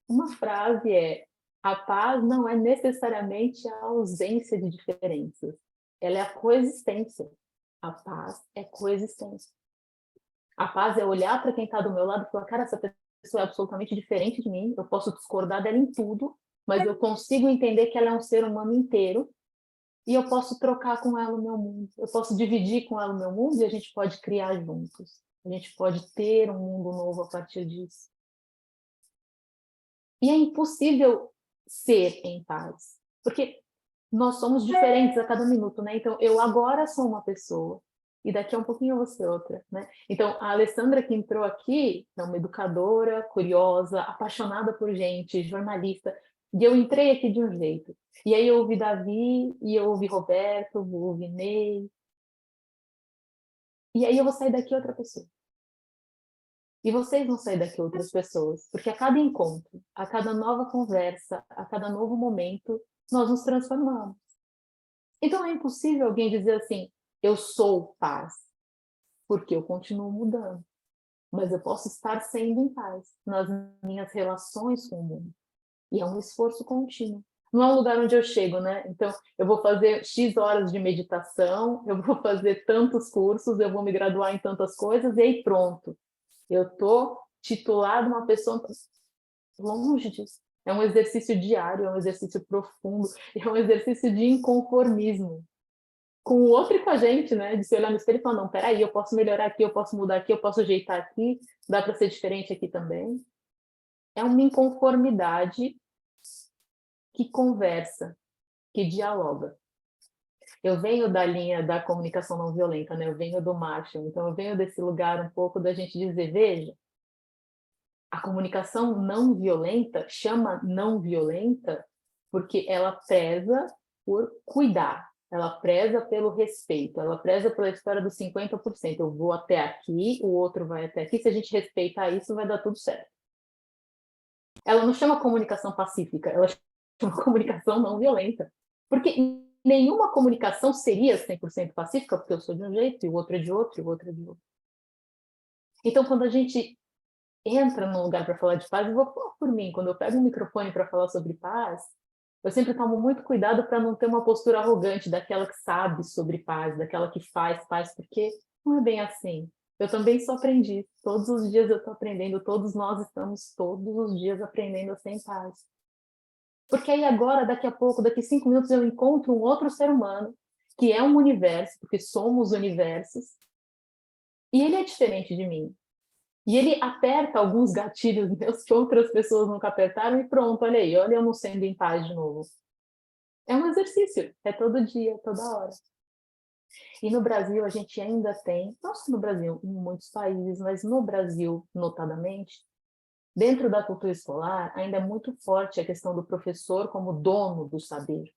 uma frase, a paz não é necessariamente a ausência de diferenças, ela é a coexistência. A paz é coexistência. A paz é olhar para quem está do meu lado e falar, cara, essa pessoa é absolutamente diferente de mim, eu posso discordar dela em tudo, mas eu consigo entender que ela é um ser humano inteiro e eu posso trocar com ela o meu mundo, eu posso dividir com ela o meu mundo e a gente pode criar juntos, a gente pode ter um mundo novo a partir disso. E é impossível ser em paz, porque nós somos diferentes a cada minuto, né? Então, eu agora sou uma pessoa, e daqui a um pouquinho eu vou ser outra, né? Então, a Alessandra que entrou aqui é uma educadora, curiosa, apaixonada por gente, jornalista, e eu entrei aqui de um jeito. E aí eu ouvi Davi, e eu ouvi Roberto, eu ouvi Ney, e aí eu vou sair daqui outra pessoa. E vocês vão sair daqui outras pessoas, porque a cada encontro, a cada nova conversa, a cada novo momento, nós nos transformamos. Então é impossível alguém dizer assim, eu sou paz, porque eu continuo mudando. Mas eu posso estar sendo em paz nas minhas relações com o mundo. E é um esforço contínuo. Não é um lugar onde eu chego, né? Então, eu vou fazer X horas de meditação, eu vou fazer tantos cursos, eu vou me graduar em tantas coisas, e aí pronto. Eu estou titulada uma pessoa longe disso. É um exercício diário, é um exercício profundo, é um exercício de inconformismo. Com o outro e com a gente, né? De se olhar no espelho e falar, não, peraí, eu posso melhorar aqui, eu posso mudar aqui, eu posso ajeitar aqui, dá para ser diferente aqui também. É uma inconformidade que conversa, que dialoga. Eu venho da linha da comunicação não violenta, né? Eu venho do Marshall, então eu venho desse lugar um pouco da gente dizer, veja, a comunicação não violenta chama não violenta porque ela preza por cuidar, ela preza pelo respeito, ela preza pela história dos 50%. Eu vou até aqui, o outro vai até aqui, se a gente respeitar isso, vai dar tudo certo. Ela não chama comunicação pacífica, ela chama comunicação não violenta. Porque nenhuma comunicação seria 100% pacífica, porque eu sou de um jeito, e o outro é de outro, e o outro é de outro. Então, quando a gente entra num lugar para falar de paz, eu vou falar por mim, quando eu pego um microfone para falar sobre paz, eu sempre tomo muito cuidado para não ter uma postura arrogante daquela que sabe sobre paz, daquela que faz paz, porque não é bem assim. Eu também só aprendi. Todos os dias eu estou aprendendo, todos nós estamos todos os dias aprendendo a ser em paz. Porque aí agora, daqui a pouco, daqui 5 minutos, eu encontro um outro ser humano, que é um universo, porque somos universos, e ele é diferente de mim. E ele aperta alguns gatilhos meus que outras pessoas nunca apertaram e pronto, olha aí, olha eu não sendo em paz de novo. É um exercício, é todo dia, toda hora. E no Brasil a gente ainda tem, não só no Brasil, em muitos países, mas no Brasil notadamente, dentro da cultura escolar ainda é muito forte a questão do professor como dono do saber,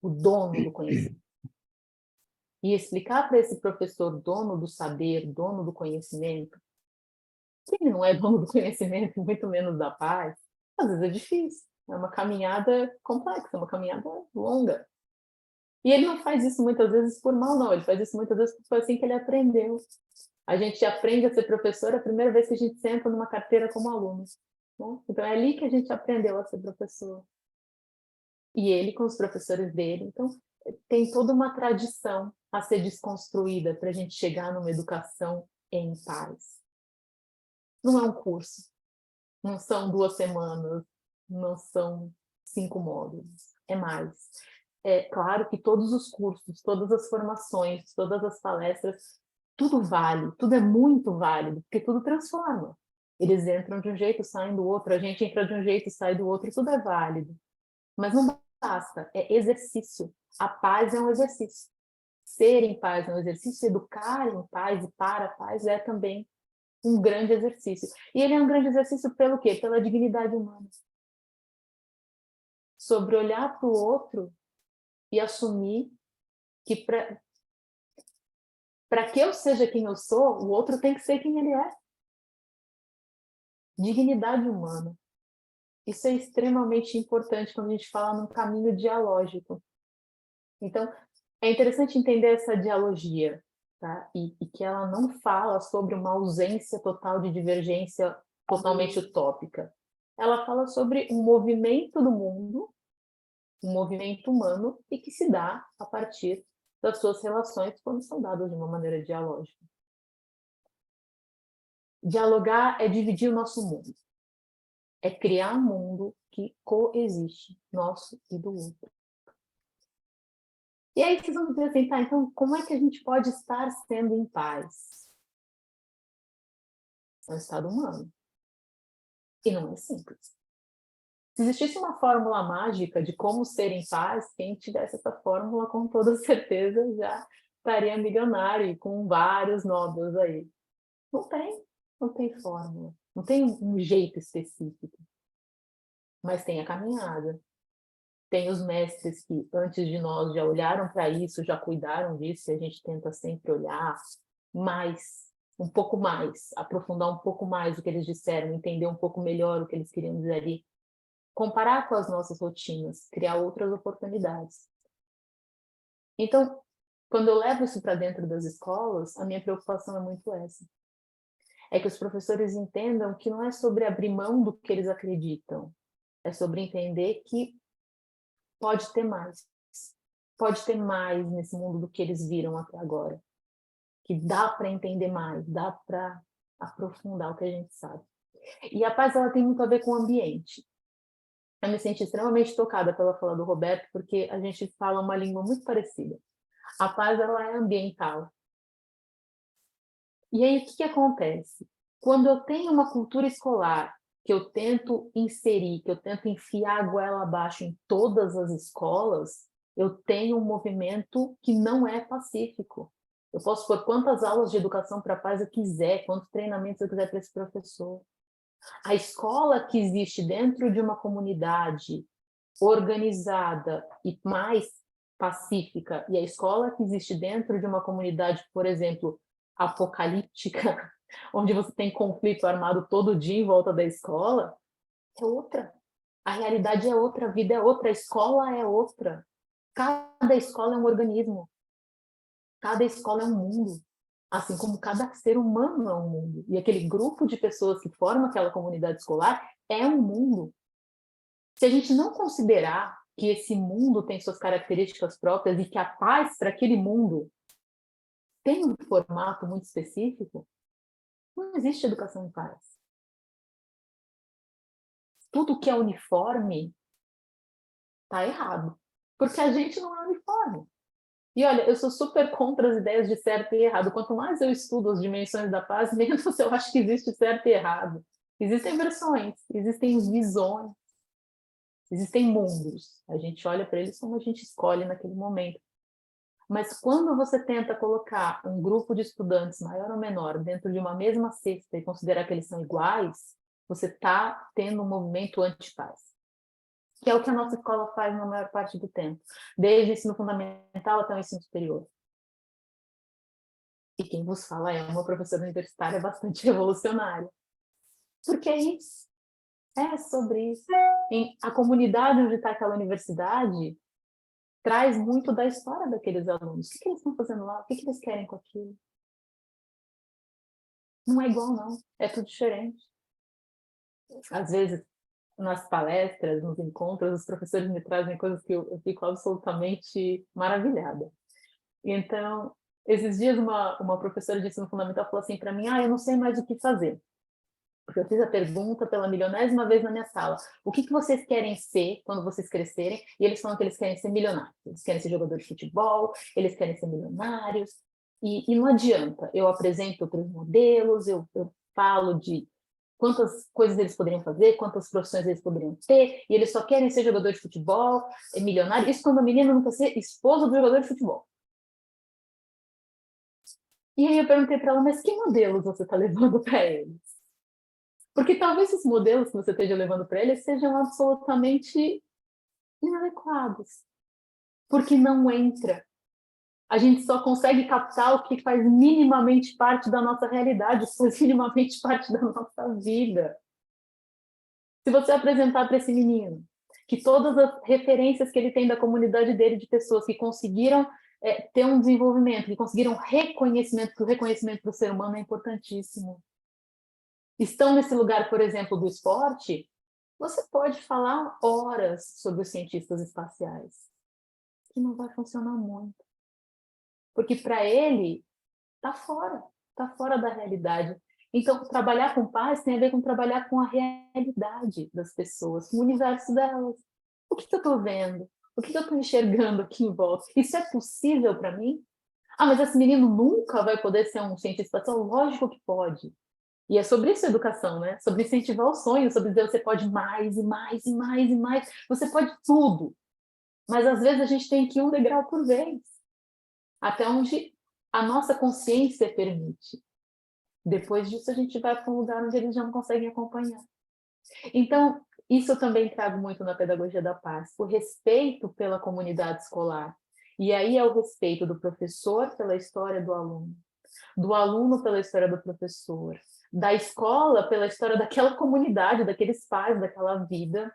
o dono do conhecimento. E explicar para esse professor dono do saber, dono do conhecimento, que ele não é dono do conhecimento, muito menos da paz, às vezes é difícil. É uma caminhada complexa, uma caminhada longa. E ele não faz isso muitas vezes por mal, não. Ele faz isso muitas vezes porque foi assim que ele aprendeu. A gente aprende a ser professor a primeira vez que a gente senta numa carteira como aluno. Né? Então é ali que a gente aprendeu a ser professor. E ele com os professores dele. Então tem toda uma tradição a ser desconstruída para a gente chegar numa educação em paz. Não é um curso, não são 2 semanas, não são 5 módulos, é mais. É claro que todos os cursos, todas as formações, todas as palestras, tudo vale, tudo é muito válido, porque tudo transforma. Eles entram de um jeito, saem do outro, a gente entra de um jeito, sai do outro, tudo é válido. Mas não basta, é exercício. A paz é um exercício. Ser em paz é um exercício, educar em paz e para a paz é também um grande exercício. E ele é um grande exercício pelo quê? Pela dignidade humana. Sobre olhar para o outro e assumir que para que eu seja quem eu sou, o outro tem que ser quem ele é. Dignidade humana. Isso é extremamente importante quando a gente fala num caminho dialógico. Então, é interessante entender essa dialogia, tá? E que ela não fala sobre uma ausência total de divergência totalmente utópica. Ela fala sobre um movimento do mundo, um movimento humano, e que se dá a partir das suas relações quando são dadas de uma maneira dialógica. Dialogar é dividir o nosso mundo. É criar um mundo que coexiste, nosso e do outro. E aí vocês vão dizer assim, tá, então como é que a gente pode estar sendo em paz? É um estado humano. E não é simples. Se existisse uma fórmula mágica de como ser em paz, quem tivesse essa fórmula, com toda certeza, já estaria milionário e com vários nódulos aí. Não tem fórmula, não tem um jeito específico. Mas tem a caminhada. Tem os mestres que, antes de nós, já olharam para isso, já cuidaram disso, e a gente tenta sempre olhar mais, um pouco mais, aprofundar um pouco mais o que eles disseram, entender um pouco melhor o que eles queriam dizer ali, comparar com as nossas rotinas, criar outras oportunidades. Então, quando eu levo isso para dentro das escolas, a minha preocupação é muito essa. É que os professores entendam que não é sobre abrir mão do que eles acreditam, é sobre entender que pode ter mais nesse mundo do que eles viram até agora, que dá para entender mais, dá para aprofundar o que a gente sabe. E a paz, ela tem muito a ver com o ambiente. Eu me senti extremamente tocada pela fala do Roberto, porque a gente fala uma língua muito parecida. A paz, ela é ambiental. E aí, o que acontece? Quando eu tenho uma cultura escolar que eu tento inserir, que eu tento enfiar a goela abaixo em todas as escolas, eu tenho um movimento que não é pacífico. Eu posso pôr quantas aulas de educação para a paz eu quiser, quantos treinamentos eu quiser para esse professor. A escola que existe dentro de uma comunidade organizada e mais pacífica, e a escola que existe dentro de uma comunidade, por exemplo, apocalíptica, onde você tem conflito armado todo dia em volta da escola, é outra. A realidade é outra, a vida é outra, a escola é outra. Cada escola é um organismo. Cada escola é um mundo. Assim como cada ser humano é um mundo. E aquele grupo de pessoas que formam aquela comunidade escolar é um mundo. Se a gente não considerar que esse mundo tem suas características próprias e que a paz para aquele mundo tem um formato muito específico, não existe educação em paz. Tudo que é uniforme está errado, porque a gente não é uniforme. E olha, eu sou super contra as ideias de certo e errado. Quanto mais eu estudo as dimensões da paz, menos eu acho que existe certo e errado. Existem versões, existem visões, existem mundos. A gente olha para eles como a gente escolhe naquele momento. Mas quando você tenta colocar um grupo de estudantes, maior ou menor, dentro de uma mesma cesta e considerar que eles são iguais, você está tendo um movimento anti-paz. Que é o que a nossa escola faz na maior parte do tempo, desde o ensino fundamental até o ensino superior. E quem vos fala é uma professora universitária bastante revolucionária. Porque é isso. É sobre isso. A comunidade onde está aquela universidade traz muito da história daqueles alunos. O que eles estão fazendo lá? O que eles querem com aquilo? Não é igual, não. É tudo diferente. Às vezes, nas palestras, nos encontros, os professores me trazem coisas que eu fico absolutamente maravilhada. Então, esses dias, uma professora de ensino fundamental falou assim para mim, eu não sei mais o que fazer. Porque eu fiz a pergunta pela milionésima vez na minha sala. O que vocês querem ser quando vocês crescerem? E eles falam que eles querem ser milionários. Eles querem ser jogadores de futebol, eles querem ser milionários. E não adianta. Eu apresento outros modelos, eu falo de quantas coisas eles poderiam fazer, quantas profissões eles poderiam ter, e eles só querem ser jogador de futebol, milionário. Isso quando a menina não quer ser esposa do jogador de futebol. E aí eu perguntei para ela, mas que modelos você está levando para eles? Porque talvez os modelos que você esteja levando para eles sejam absolutamente inadequados. Porque não entra. A gente só consegue captar o que faz minimamente parte da nossa realidade, faz minimamente parte da nossa vida. Se você apresentar para esse menino que todas as referências que ele tem da comunidade dele, de pessoas que conseguiram ter um desenvolvimento, que conseguiram reconhecimento, que o reconhecimento para o ser humano é importantíssimo, estão nesse lugar, por exemplo, do esporte, você pode falar horas sobre os cientistas espaciais, que não vai funcionar muito. Porque para ele, está fora da realidade. Então, trabalhar com paz tem a ver com trabalhar com a realidade das pessoas, com o universo delas. O que eu estou vendo? O que eu estou enxergando aqui em volta? Isso é possível para mim? Mas esse menino nunca vai poder ser um cientista espacial? Lógico que pode. E é sobre isso a educação, né? Sobre incentivar o sonho, sobre dizer que você pode mais e mais e mais e mais. Você pode tudo. Mas às vezes a gente tem que ir um degrau por vez. até onde a nossa consciência permite. Depois disso, a gente vai para um lugar onde eles já não conseguem acompanhar. Então, isso eu também trago muito na pedagogia da paz, o respeito pela comunidade escolar. E aí é o respeito do professor pela história do aluno pela história do professor, da escola pela história daquela comunidade, daqueles pais, daquela vida.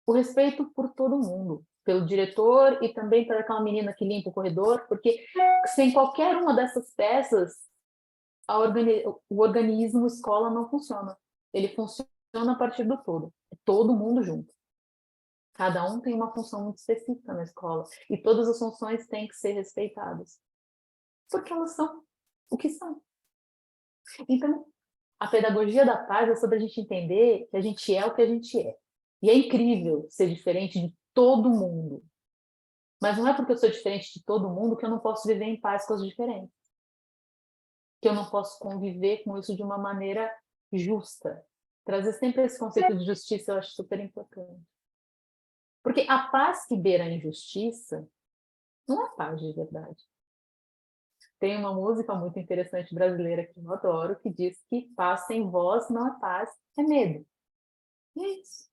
O respeito por todo mundo, pelo diretor e também pela aquela menina que limpa o corredor, porque sem qualquer uma dessas peças, o organismo escola não funciona. Ele funciona a partir do todo. É todo mundo junto. Cada um tem uma função muito específica na escola. E todas as funções têm que ser respeitadas. Porque elas são o que são. Então, a pedagogia da paz é sobre a gente entender que a gente é o que a gente é. E é incrível ser diferente de todo mundo. Mas não é porque eu sou diferente de todo mundo que eu não posso viver em paz com as diferentes. Que eu não posso conviver com isso de uma maneira justa. Trazer sempre esse conceito de justiça eu acho super importante. Porque a paz que beira a injustiça não é paz de verdade. Tem uma música muito interessante brasileira que eu adoro, que diz que paz sem voz não é paz, é medo. E é isso.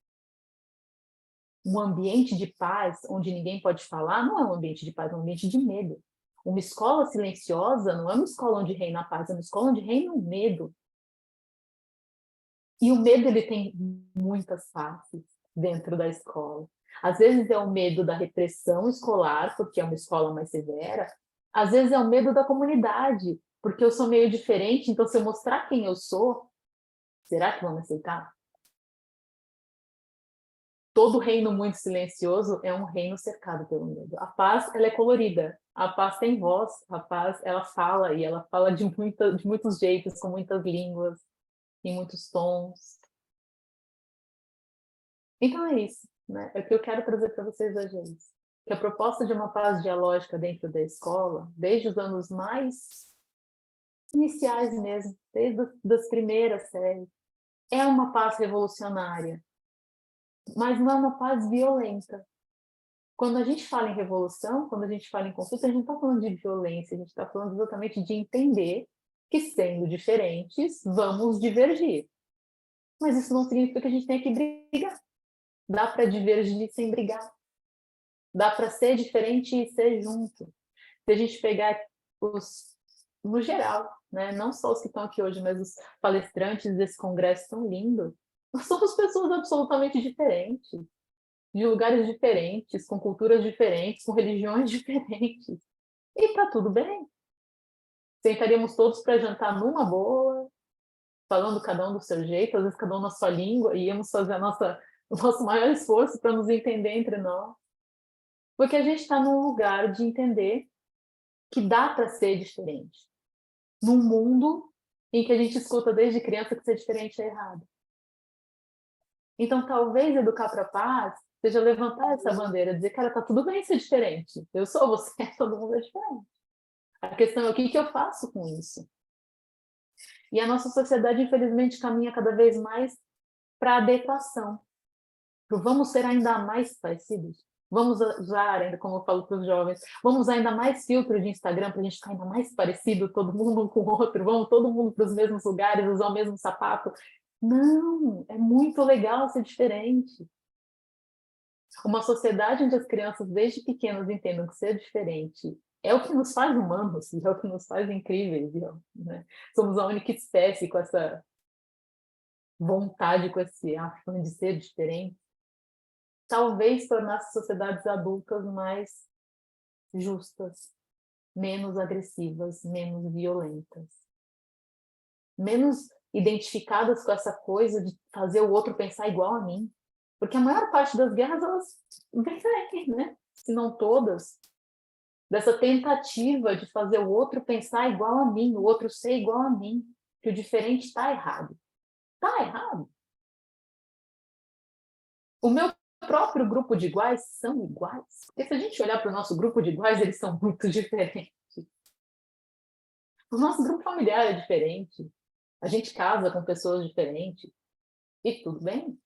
Um ambiente de paz, onde ninguém pode falar, não é um ambiente de paz, é um ambiente de medo. Uma escola silenciosa não é uma escola onde reina a paz, é uma escola onde reina o medo. E o medo, ele tem muitas faces dentro da escola. Às vezes é o medo da repressão escolar, porque é uma escola mais severa. Às vezes é o medo da comunidade, porque eu sou meio diferente, então se eu mostrar quem eu sou, será que vão me aceitar? Todo reino muito silencioso é um reino cercado pelo medo. A paz, ela é colorida. A paz tem voz. A paz, ela fala, e ela fala de muitos jeitos, com muitas línguas, em muitos tons. Então é isso, né? É o que eu quero trazer para vocês hoje. Que a proposta de uma paz dialógica dentro da escola, desde os anos mais iniciais mesmo, desde as primeiras séries, é uma paz revolucionária, mas não é uma paz violenta. Quando a gente fala em revolução, quando a gente fala em conflito, a gente não está falando de violência, a gente está falando exatamente de entender que, sendo diferentes, vamos divergir. Mas isso não significa que a gente tenha que brigar. Dá para divergir sem brigar. Dá para ser diferente e ser junto. Se a gente pegar no geral, né? Não só os que estão aqui hoje, mas os palestrantes desse congresso tão lindo, nós somos pessoas absolutamente diferentes, de lugares diferentes, com culturas diferentes, com religiões diferentes. E tá tudo bem. Sentaríamos todos para jantar numa boa, falando cada um do seu jeito, às vezes cada um na sua língua, e íamos fazer o nosso maior esforço para nos entender entre nós. Porque a gente está num lugar de entender que dá para ser diferente. Num mundo em que a gente escuta desde criança que ser diferente é errado. Então, talvez educar para a paz seja levantar essa bandeira, dizer, cara, tá tudo bem ser diferente. Eu sou, você é, todo mundo é diferente. A questão é o que eu faço com isso? E a nossa sociedade, infelizmente, caminha cada vez mais para a adequação. Vamos ser ainda mais parecidos. Vamos usar, ainda como eu falo para os jovens, vamos usar ainda mais filtro de Instagram para a gente ficar ainda mais parecido, todo mundo um com o outro, vamos todo mundo para os mesmos lugares, usar o mesmo sapato. Não, é muito legal ser diferente. Uma sociedade onde as crianças, desde pequenas, entendam que ser diferente é o que nos faz humanos, é o que nos faz incríveis. Né? Somos a única espécie com essa vontade, com esse afã de ser diferente. Talvez tornasse sociedades adultas mais justas, menos agressivas, menos violentas, menos identificadas com essa coisa de fazer o outro pensar igual a mim. Porque a maior parte das guerras, elas vêm daí, né? Se não todas, dessa tentativa de fazer o outro pensar igual a mim, o outro ser igual a mim, que o diferente está errado. Está errado. O meu próprio grupo de iguais são iguais. Porque se a gente olhar para o nosso grupo de iguais, eles são muito diferentes. O nosso grupo familiar é diferente. A gente casa com pessoas diferentes. E tudo bem.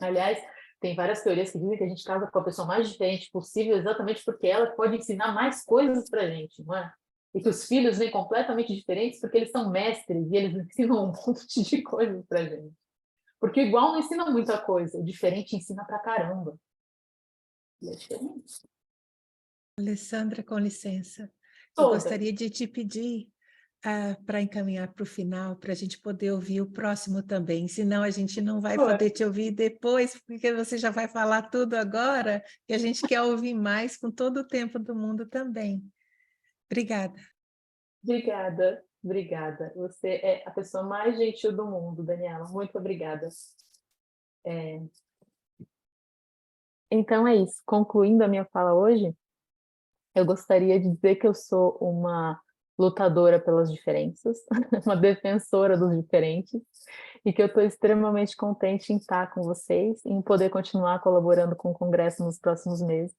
Aliás, Tem várias teorias que dizem que a gente casa com a pessoa mais diferente possível exatamente porque ela pode ensinar mais coisas para a gente, não é? E que os filhos vêm completamente diferentes porque eles são mestres e eles ensinam um monte de coisas para a gente. Porque o igual não ensina muita coisa, o diferente ensina pra caramba. E é diferente. Alessandra, com licença, eu Toda. gostaria de te pedir para encaminhar para o final, para a gente poder ouvir o próximo também, senão a gente não vai poder te ouvir depois, porque você já vai falar tudo agora, e a gente quer ouvir mais com todo o tempo do mundo também. Obrigada. Obrigada, obrigada. Você é a pessoa mais gentil do mundo, Daniela. Muito obrigada. Então é isso. Concluindo a minha fala hoje, eu gostaria de dizer que eu sou uma lutadora pelas diferenças, uma defensora dos diferentes, e que eu estou extremamente contente em estar com vocês, em poder continuar colaborando com o Congresso nos próximos meses,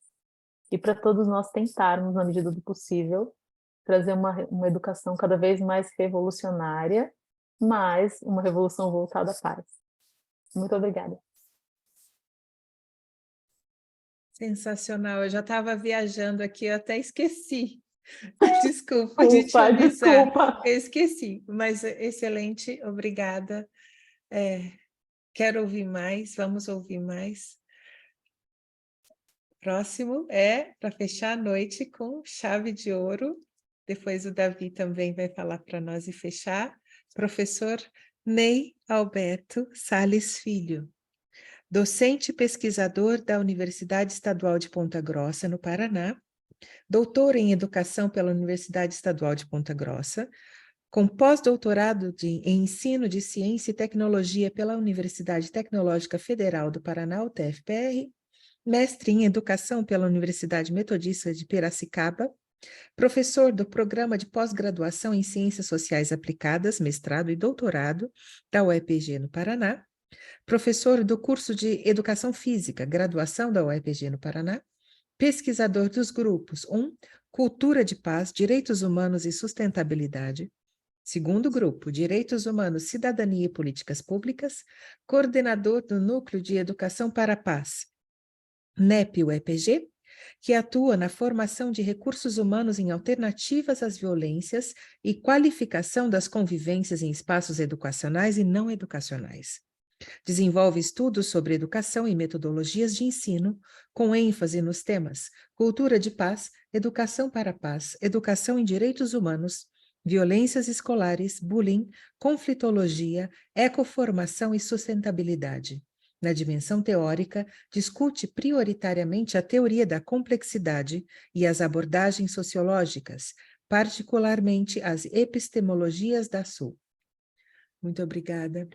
e para todos nós tentarmos, na medida do possível, trazer uma educação cada vez mais revolucionária, mas uma revolução voltada à paz. Muito obrigada. Sensacional, eu já estava viajando aqui, eu até esqueci. Desculpa de te avisar. Desculpa. Eu esqueci, mas excelente, obrigada. Quero ouvir mais, vamos ouvir mais. Próximo é para fechar a noite com chave de ouro. Depois o Davi também vai falar para nós e fechar. Professor Ney Alberto Sales Filho, docente e pesquisador da Universidade Estadual de Ponta Grossa, no Paraná, doutor em Educação pela Universidade Estadual de Ponta Grossa, com pós-doutorado em Ensino de Ciência e Tecnologia pela Universidade Tecnológica Federal do Paraná, UTFPR, mestre em Educação pela Universidade Metodista de Piracicaba, professor do Programa de Pós-Graduação em Ciências Sociais Aplicadas, mestrado e doutorado da UEPG no Paraná, professor do curso de Educação Física, graduação da UEPG no Paraná, pesquisador dos grupos 1, Cultura de Paz, Direitos Humanos e Sustentabilidade, segundo grupo, Direitos Humanos, Cidadania e Políticas Públicas, coordenador do Núcleo de Educação para a Paz, NEP-UEPG, que atua na formação de recursos humanos em alternativas às violências e qualificação das convivências em espaços educacionais e não educacionais. Desenvolve estudos sobre educação e metodologias de ensino, com ênfase nos temas cultura de paz, educação para a paz, educação em direitos humanos, violências escolares, bullying, conflitologia, ecoformação e sustentabilidade. Na dimensão teórica, discute prioritariamente a teoria da complexidade e as abordagens sociológicas, particularmente as epistemologias da Sul. Muito obrigada.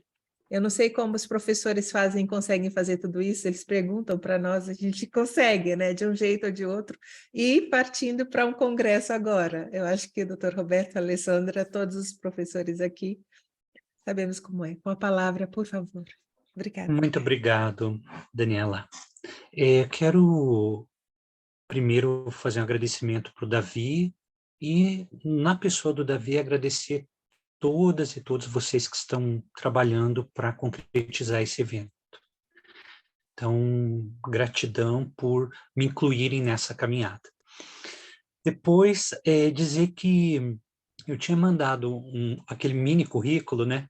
Eu não sei como os professores conseguem fazer tudo isso, eles perguntam para nós, a gente consegue, né, de um jeito ou de outro, e partindo para um congresso agora. Eu acho que o Dr. Roberto, a Alessandra, todos os professores aqui, sabemos como é. Com a palavra, por favor. Obrigada. Muito obrigado, Daniela. Quero primeiro fazer um agradecimento para o Davi, e na pessoa do Davi agradecer todas e todos vocês que estão trabalhando para concretizar esse evento. Então, gratidão por me incluírem nessa caminhada. Depois, dizer que eu tinha mandado aquele mini currículo, né,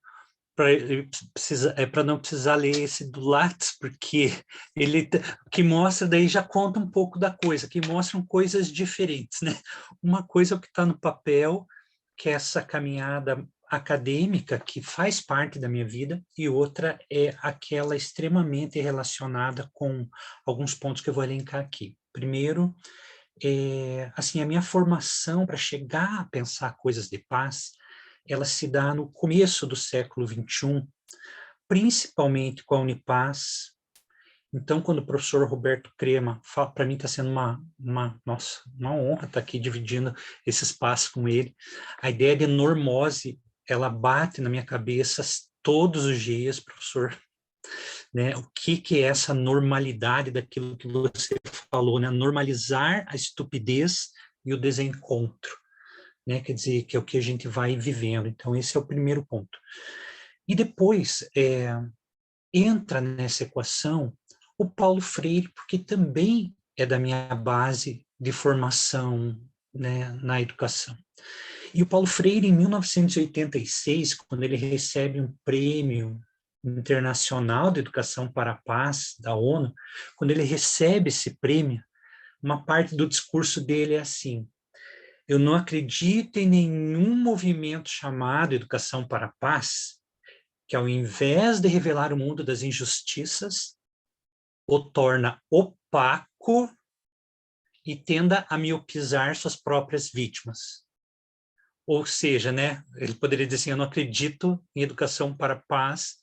para não precisar ler esse do Lattes, porque ele que mostra, daí já conta um pouco da coisa, que mostram coisas diferentes, né? Uma coisa é o que está no papel, que é essa caminhada acadêmica que faz parte da minha vida, e outra é aquela extremamente relacionada com alguns pontos que eu vou elencar aqui. Primeiro, assim, a minha formação para chegar a pensar coisas de paz, ela se dá no começo do século XXI, principalmente com a Unipaz. Então, quando o professor Roberto Crema fala, para mim está sendo uma honra estar aqui dividindo esse espaço com ele. A ideia de normose, ela bate na minha cabeça todos os dias, professor. Né? O que é essa normalidade daquilo que você falou, né? Normalizar a estupidez e o desencontro. Né? Quer dizer, que é o que a gente vai vivendo. Então, esse é o primeiro ponto. E depois, entra nessa equação o Paulo Freire, porque também é da minha base de formação, né, na educação. E o Paulo Freire, em 1986, quando ele recebe um prêmio internacional de educação para a paz da ONU, quando ele recebe esse prêmio, uma parte do discurso dele é assim: eu não acredito em nenhum movimento chamado Educação para a Paz, que ao invés de revelar o mundo das injustiças, o torna opaco e tenda a miopizar suas próprias vítimas. Ou seja, né, ele poderia dizer assim, eu não acredito em educação para a paz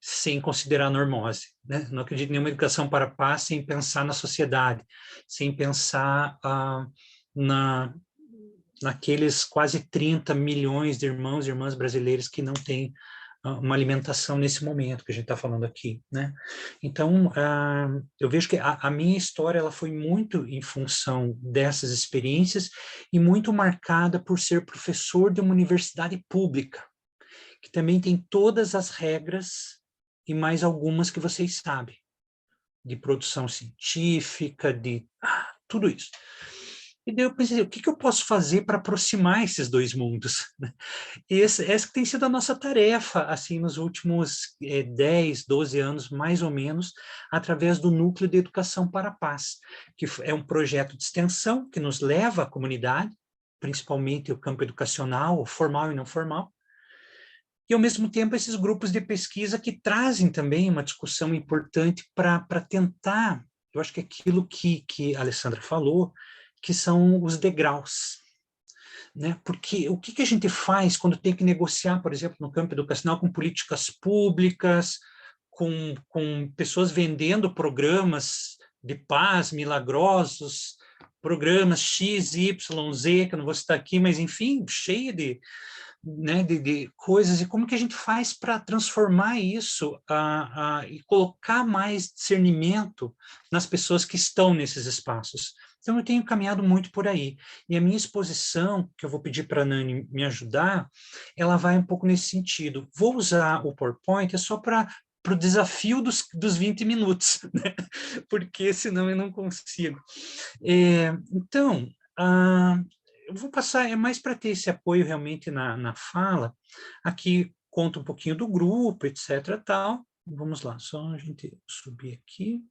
sem considerar a normose, né? Não acredito em nenhuma educação para a paz sem pensar na sociedade, sem pensar naqueles quase 30 milhões de irmãos e irmãs brasileiros que não têm uma alimentação nesse momento que a gente está falando aqui, né? Então, eu vejo que a minha história ela foi muito em função dessas experiências e muito marcada por ser professor de uma universidade pública, que também tem todas as regras e mais algumas que vocês sabem, de produção científica, de tudo isso. E daí eu pensei, o que eu posso fazer para aproximar esses dois mundos? E essa que tem sido a nossa tarefa, assim, nos últimos 10, 12 anos, mais ou menos, através do Núcleo de Educação para a Paz, que é um projeto de extensão que nos leva à comunidade, principalmente o campo educacional, formal e não formal, e, ao mesmo tempo, esses grupos de pesquisa que trazem também uma discussão importante para tentar, eu acho que aquilo que a Alessandra falou, que são os degraus, né? Porque o que a gente faz quando tem que negociar, por exemplo, no campo educacional, com políticas públicas, com pessoas vendendo programas de paz milagrosos, programas X, Y, Z, que eu não vou citar aqui, mas, enfim, cheio né, de coisas, e como que a gente faz para transformar isso e colocar mais discernimento nas pessoas que estão nesses espaços. Então, eu tenho caminhado muito por aí. E a minha exposição, que eu vou pedir para a Nani me ajudar, ela vai um pouco nesse sentido. Vou usar o PowerPoint só para o desafio dos 20 minutos, né? Porque senão eu não consigo. Então, eu vou passar, é mais para ter esse apoio realmente na fala. Aqui conta um pouquinho do grupo, etc. Tal. Vamos lá, só a gente subir aqui.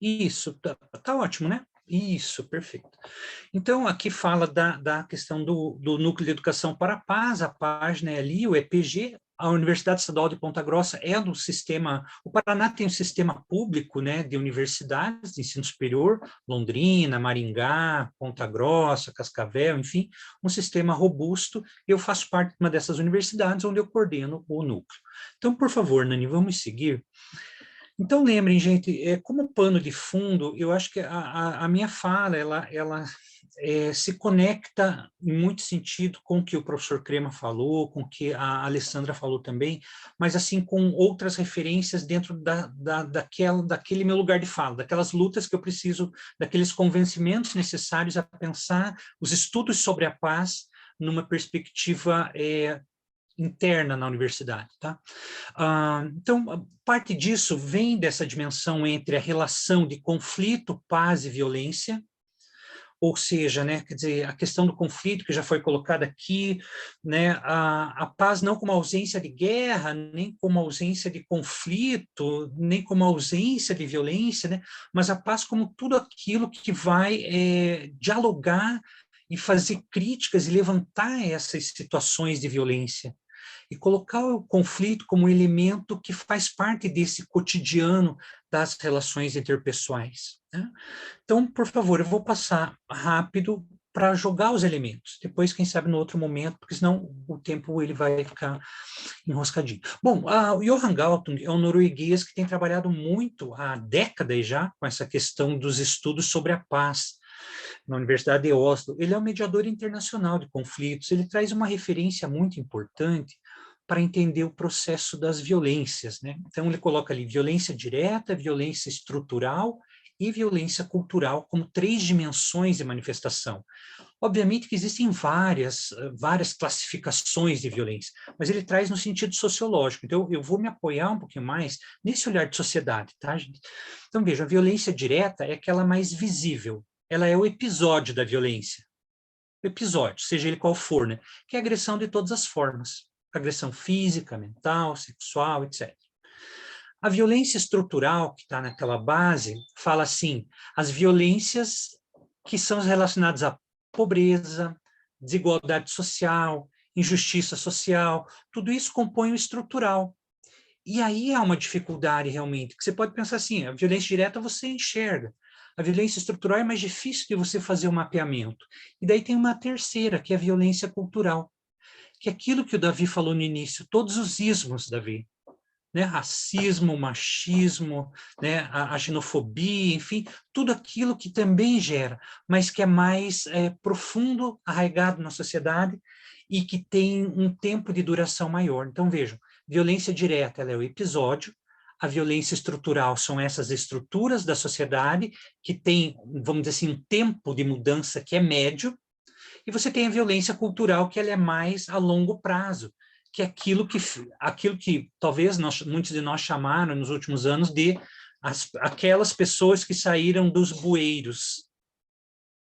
Isso, tá ótimo, né? Isso, perfeito. Então, aqui fala da questão do Núcleo de Educação para a Paz, a página é ali, o EPG. A Universidade Estadual de Ponta Grossa é do sistema, o Paraná tem um sistema público, né, de universidades de ensino superior, Londrina, Maringá, Ponta Grossa, Cascavel, enfim, um sistema robusto. Eu faço parte de uma dessas universidades onde eu coordeno o núcleo. Então, por favor, Nani, vamos seguir. Então, lembrem, gente, como pano de fundo, eu acho que a minha fala, ela se conecta em muito sentido com o que o professor Crema falou, com o que a Alessandra falou também, mas assim, com outras referências dentro daquele meu lugar de fala, daquelas lutas que eu preciso, daqueles convencimentos necessários a pensar os estudos sobre a paz numa perspectiva interna na universidade, tá? Então, parte disso vem dessa dimensão entre a relação de conflito, paz e violência, ou seja, né, quer dizer, a questão do conflito que já foi colocada aqui, né, a paz não como ausência de guerra, nem como ausência de conflito, nem como ausência de violência, né, mas a paz como tudo aquilo que vai dialogar e fazer críticas e levantar essas situações de violência, e colocar o conflito como elemento que faz parte desse cotidiano das relações interpessoais, né? Então, por favor, eu vou passar rápido para jogar os elementos. Depois, quem sabe, no outro momento, porque senão o tempo ele vai ficar enroscadinho. Bom, o Johan Galtung é um norueguês que tem trabalhado muito há décadas já com essa questão dos estudos sobre a paz na Universidade de Oslo. Ele é um mediador internacional de conflitos. Ele traz uma referência muito importante para entender o processo das violências, né? Então, ele coloca ali violência direta, violência estrutural e violência cultural como 3 dimensões de manifestação. Obviamente que existem várias classificações de violência, mas ele traz no sentido sociológico. Então, eu vou me apoiar um pouquinho mais nesse olhar de sociedade, tá, gente? Então, veja, a violência direta é aquela mais visível. Ela é o episódio da violência. O episódio, seja ele qual for, né? Que é a agressão de todas as formas. Agressão física, mental, sexual, etc. A violência estrutural, que está naquela base, fala assim, as violências que são relacionadas à pobreza, desigualdade social, injustiça social, tudo isso compõe o estrutural. E aí há uma dificuldade realmente, que você pode pensar assim, a violência direta você enxerga, a violência estrutural é mais difícil de você fazer o mapeamento. E daí tem uma terceira, que é a violência cultural, que é aquilo que o Davi falou no início, todos os ismos, Davi, né, racismo, machismo, né, a xenofobia, enfim, tudo aquilo que também gera, mas que é mais profundo, arraigado na sociedade e que tem um tempo de duração maior. Então, vejam, violência direta ela é o episódio, a violência estrutural são essas estruturas da sociedade que tem, vamos dizer assim, um tempo de mudança que é médio, e você tem a violência cultural que ela é mais a longo prazo, que é aquilo que talvez muitos de nós chamaram nos últimos anos de aquelas pessoas que saíram dos bueiros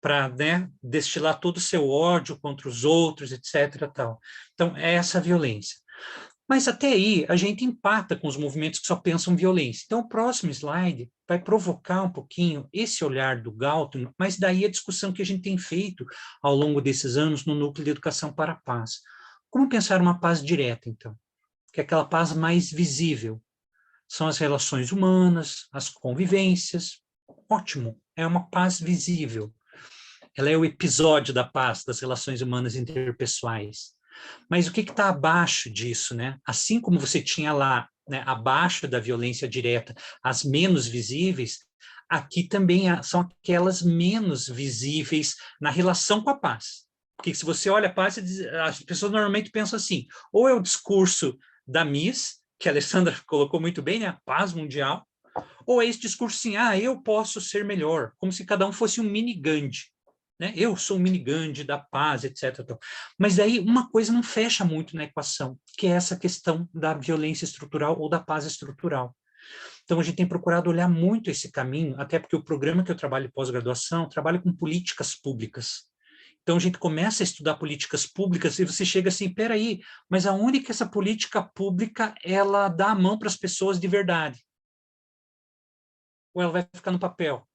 para, né, destilar todo o seu ódio contra os outros, etc. Tal. Então, é essa violência. Mas até aí, a gente empata com os movimentos que só pensam violência. Então, o próximo slide vai provocar um pouquinho esse olhar do Galton, mas daí a discussão que a gente tem feito ao longo desses anos no Núcleo de Educação para a Paz. Como pensar uma paz direta, então? Que é aquela paz mais visível. São as relações humanas, as convivências. Ótimo, é uma paz visível. Ela é o episódio da paz, das relações humanas interpessoais. Mas o que está abaixo disso, né? Assim como você tinha lá, né, abaixo da violência direta, as menos visíveis, aqui também são aquelas menos visíveis na relação com a paz. Porque se você olha a paz, as pessoas normalmente pensam assim, ou é o discurso da Miss, que a Alessandra colocou muito bem, né, a paz mundial, ou é esse discurso assim, eu posso ser melhor, como se cada um fosse um mini Gandhi. Né? Eu sou um mini Gandhi da paz, etc. Mas daí uma coisa não fecha muito na equação, que é essa questão da violência estrutural ou da paz estrutural. Então, a gente tem procurado olhar muito esse caminho, até porque o programa que eu trabalho pós-graduação trabalha com políticas públicas. Então, a gente começa a estudar políticas públicas e você chega assim, peraí, mas aonde que essa política pública ela dá a mão para as pessoas de verdade? Ou ela vai ficar no papel?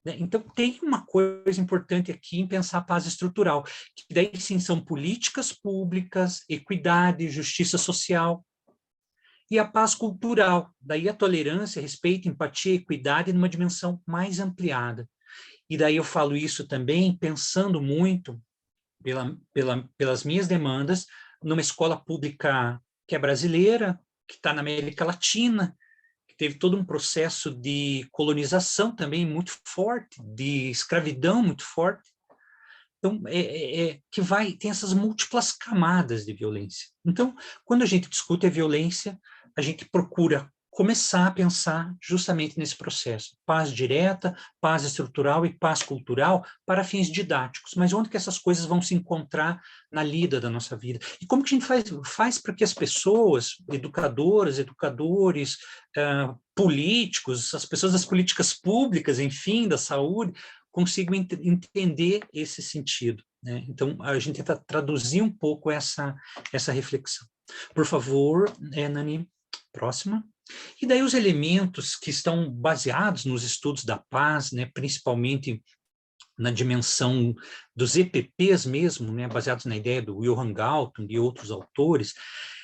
Então, tem uma coisa importante aqui em pensar a paz estrutural, que daí sim são políticas públicas, equidade, justiça social, e a paz cultural, daí a tolerância, respeito, empatia, equidade numa dimensão mais ampliada. E daí eu falo isso também pensando muito pelas minhas demandas numa escola pública que é brasileira, que está na América Latina, que teve todo um processo de colonização também muito forte, de escravidão muito forte. Então, tem essas múltiplas camadas de violência. Então, quando a gente discute a violência, a gente procura começar a pensar justamente nesse processo. Paz direta, paz estrutural e paz cultural para fins didáticos. Mas onde que essas coisas vão se encontrar na lida da nossa vida? E como que a gente faz para que as pessoas, educadoras, educadores, políticos, as pessoas das políticas públicas, enfim, da saúde, consigam entender esse sentido, né? Então, a gente tenta traduzir um pouco essa reflexão. Por favor, Nani, próxima. E daí os elementos que estão baseados nos estudos da paz, né, principalmente na dimensão dos EPPs mesmo, né, baseados na ideia do Johann Galton e outros autores,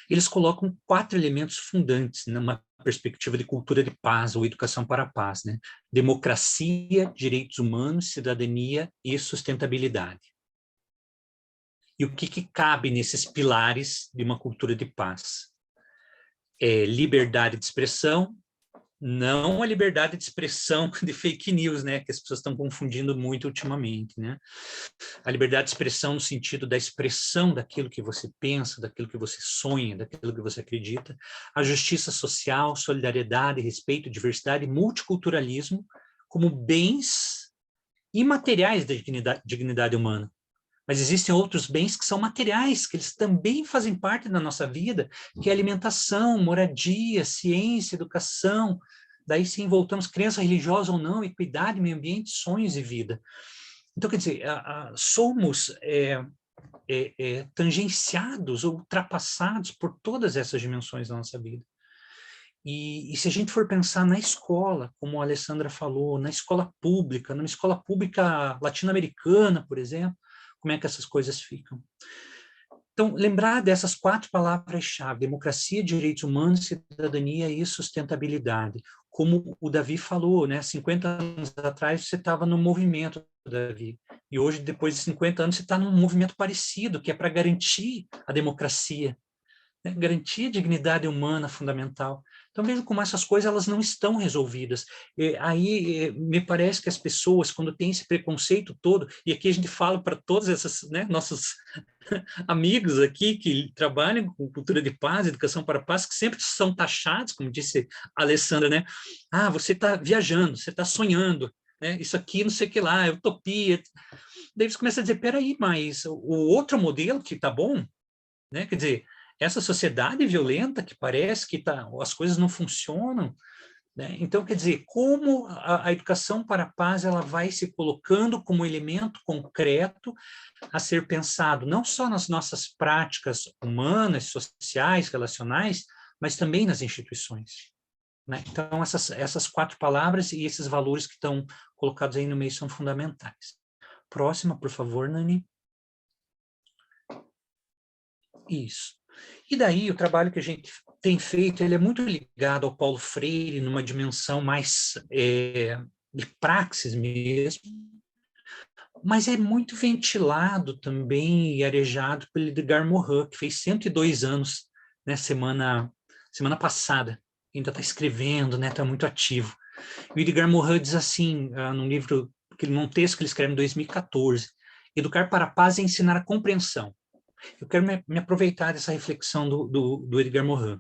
eles colocam 4 elementos fundantes numa perspectiva de cultura de paz ou educação para a paz, né? Democracia, direitos humanos, cidadania e sustentabilidade. E o que cabe nesses pilares de uma cultura de paz? Liberdade de expressão, não a liberdade de expressão de fake news, né, que as pessoas estão confundindo muito ultimamente, né? A liberdade de expressão no sentido da expressão daquilo que você pensa, daquilo que você sonha, daquilo que você acredita. A justiça social, solidariedade, respeito, diversidade e multiculturalismo como bens imateriais da dignidade humana. Mas existem outros bens que são materiais, que eles também fazem parte da nossa vida, que é alimentação, moradia, ciência, educação. Daí sim voltamos, crença religiosa ou não, equidade, meio ambiente, sonhos e vida. Então, quer dizer, somos tangenciados, ultrapassados por todas essas dimensões da nossa vida. E se a gente for pensar na escola, como a Alessandra falou, na escola pública, numa escola pública latino-americana, por exemplo, como é que essas coisas ficam? Então, lembrar dessas 4 palavras-chave: democracia, direitos humanos, cidadania e sustentabilidade. Como o Davi falou, né? 50 anos atrás você estava no movimento, Davi, e hoje, depois de 50 anos, você está num movimento parecido, que é para garantir a democracia, né? Garantir a dignidade humana fundamental. Então, vejo como essas coisas elas não estão resolvidas. Aí, me parece que as pessoas, quando têm esse preconceito todo, e aqui a gente fala para todos esses, né, nossos amigos aqui que trabalham com cultura de paz, educação para a paz, que sempre são taxados, como disse a Alessandra, né? Ah, você está viajando, você está sonhando, né? Isso aqui não sei o que lá, é utopia. Daí você começa a dizer, peraí, mas o outro modelo que está bom, né? Quer dizer, essa sociedade violenta que parece que as coisas não funcionam, né? Então, quer dizer, como a educação para a paz ela vai se colocando como elemento concreto a ser pensado, não só nas nossas práticas humanas, sociais, relacionais, mas também nas instituições, né? Então, essas 4 palavras e esses valores que estão colocados aí no meio são fundamentais. Próxima, por favor, Nani. Isso. E daí, o trabalho que a gente tem feito, ele é muito ligado ao Paulo Freire, numa dimensão mais de praxis mesmo, mas é muito ventilado também e arejado pelo Edgar Morin, que fez 102 anos, né, semana passada, ainda está escrevendo, né, está muito ativo. E o Edgar Morin diz assim, num livro, num texto que ele escreve em 2014, educar para a paz é ensinar a compreensão. Eu quero me aproveitar dessa reflexão do Edgar Morin.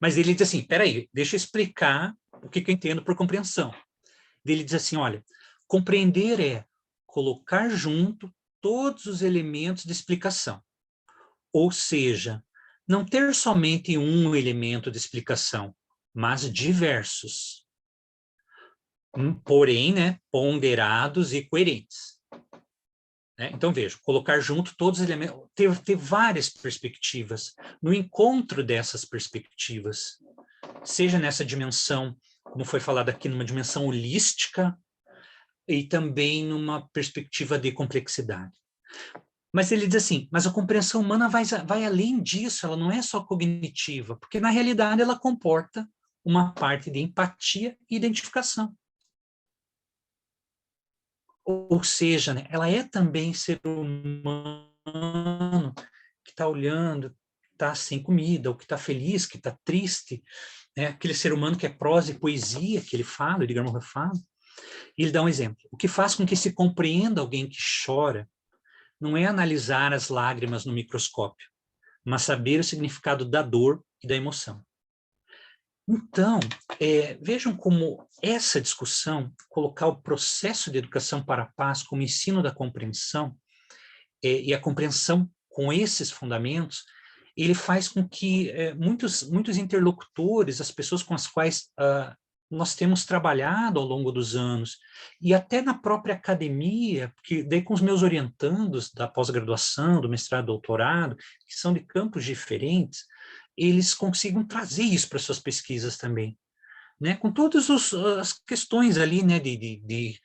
Mas ele diz assim, peraí, deixa eu explicar o que eu entendo por compreensão. Ele diz assim, olha, compreender é colocar junto todos os elementos de explicação. Ou seja, não ter somente um elemento de explicação, mas diversos. Porém, né, ponderados e coerentes. Então, veja, colocar junto todos os elementos, ter várias perspectivas, no encontro dessas perspectivas, seja nessa dimensão, como foi falado aqui, numa dimensão holística, e também numa perspectiva de complexidade. Mas ele diz assim, mas a compreensão humana vai além disso, ela não é só cognitiva, porque na realidade ela comporta uma parte de empatia e identificação. Ou seja, né, ela é também ser humano que está olhando, que está sem comida, ou que está feliz, que está triste, né? Aquele ser humano que é prosa e poesia, que ele fala, Edgar Morin fala. E ele dá um exemplo. O que faz com que se compreenda alguém que chora não é analisar as lágrimas no microscópio, mas saber o significado da dor e da emoção. Então, vejam como essa discussão, colocar o processo de educação para a paz como ensino da compreensão, e a compreensão com esses fundamentos, ele faz com que muitos interlocutores, as pessoas com as quais nós temos trabalhado ao longo dos anos, e até na própria academia, porque daí com os meus orientandos da pós-graduação, do mestrado, doutorado, que são de campos diferentes, eles consigam trazer isso para suas pesquisas também, né? Com todas as questões ali, né, de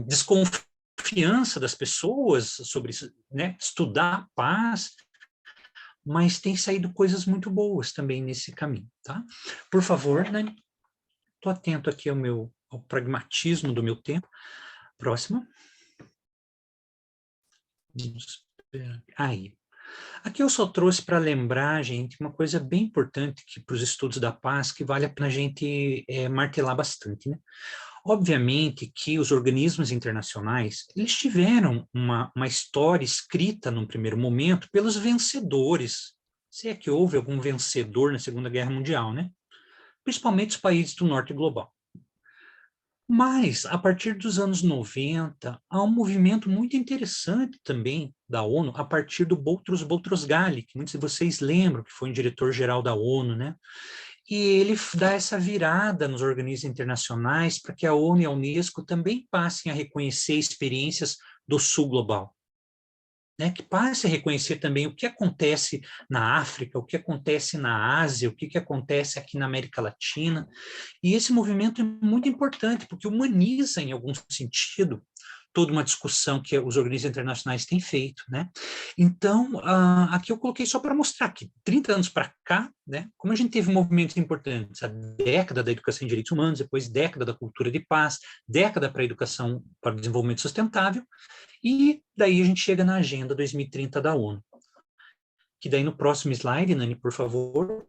desconfiança das pessoas sobre, né, estudar a paz, mas tem saído coisas muito boas também nesse caminho, tá? Por favor, né? Estou atento aqui ao pragmatismo do meu tempo. Próximo. Aí. Aqui eu só trouxe para lembrar, gente, uma coisa bem importante para os estudos da paz, que vale a pena a gente martelar bastante, né? Obviamente que os organismos internacionais, eles tiveram uma história escrita num primeiro momento pelos vencedores, se é que houve algum vencedor na Segunda Guerra Mundial, né? Principalmente os países do norte global. Mas, a partir dos anos 90, há um movimento muito interessante também da ONU, a partir do Boutros Boutros-Ghali, que muitos de vocês lembram, que foi um diretor-geral da ONU, né? E ele dá essa virada nos organismos internacionais para que a ONU e a Unesco também passem a reconhecer experiências do Sul global. Né, que passe a reconhecer também o que acontece na África, o que acontece na Ásia, o que acontece aqui na América Latina. E esse movimento é muito importante, porque humaniza, em algum sentido, toda uma discussão que os organismos internacionais têm feito, né? Então, aqui eu coloquei só para mostrar que 30 anos para cá, né, como a gente teve movimentos importantes, a década da educação em direitos humanos, depois década da cultura de paz, década para a educação para o desenvolvimento sustentável, e daí a gente chega na Agenda 2030 da ONU, que daí no próximo slide, Nani, por favor,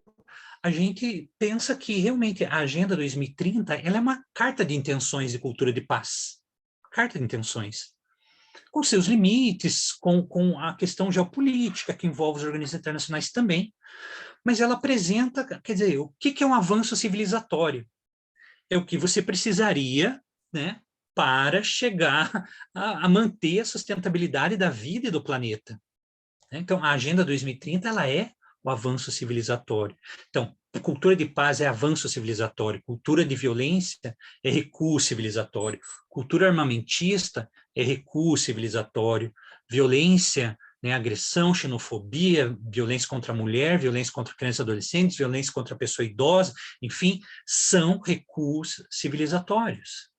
a gente pensa que realmente a Agenda 2030 ela é uma carta de intenções de cultura de paz. Carta de intenções. Com seus limites, com a questão geopolítica que envolve os organismos internacionais também, mas ela apresenta, quer dizer, o que é um avanço civilizatório? É o que você precisaria, né, para chegar a manter a sustentabilidade da vida e do planeta. Então, a Agenda 2030 ela é o avanço civilizatório. Então, cultura de paz é avanço civilizatório, cultura de violência é recuo civilizatório, cultura armamentista é recuo civilizatório, violência, né, agressão, xenofobia, violência contra a mulher, violência contra crianças e adolescentes, violência contra a pessoa idosa, enfim, são recuos civilizatórios.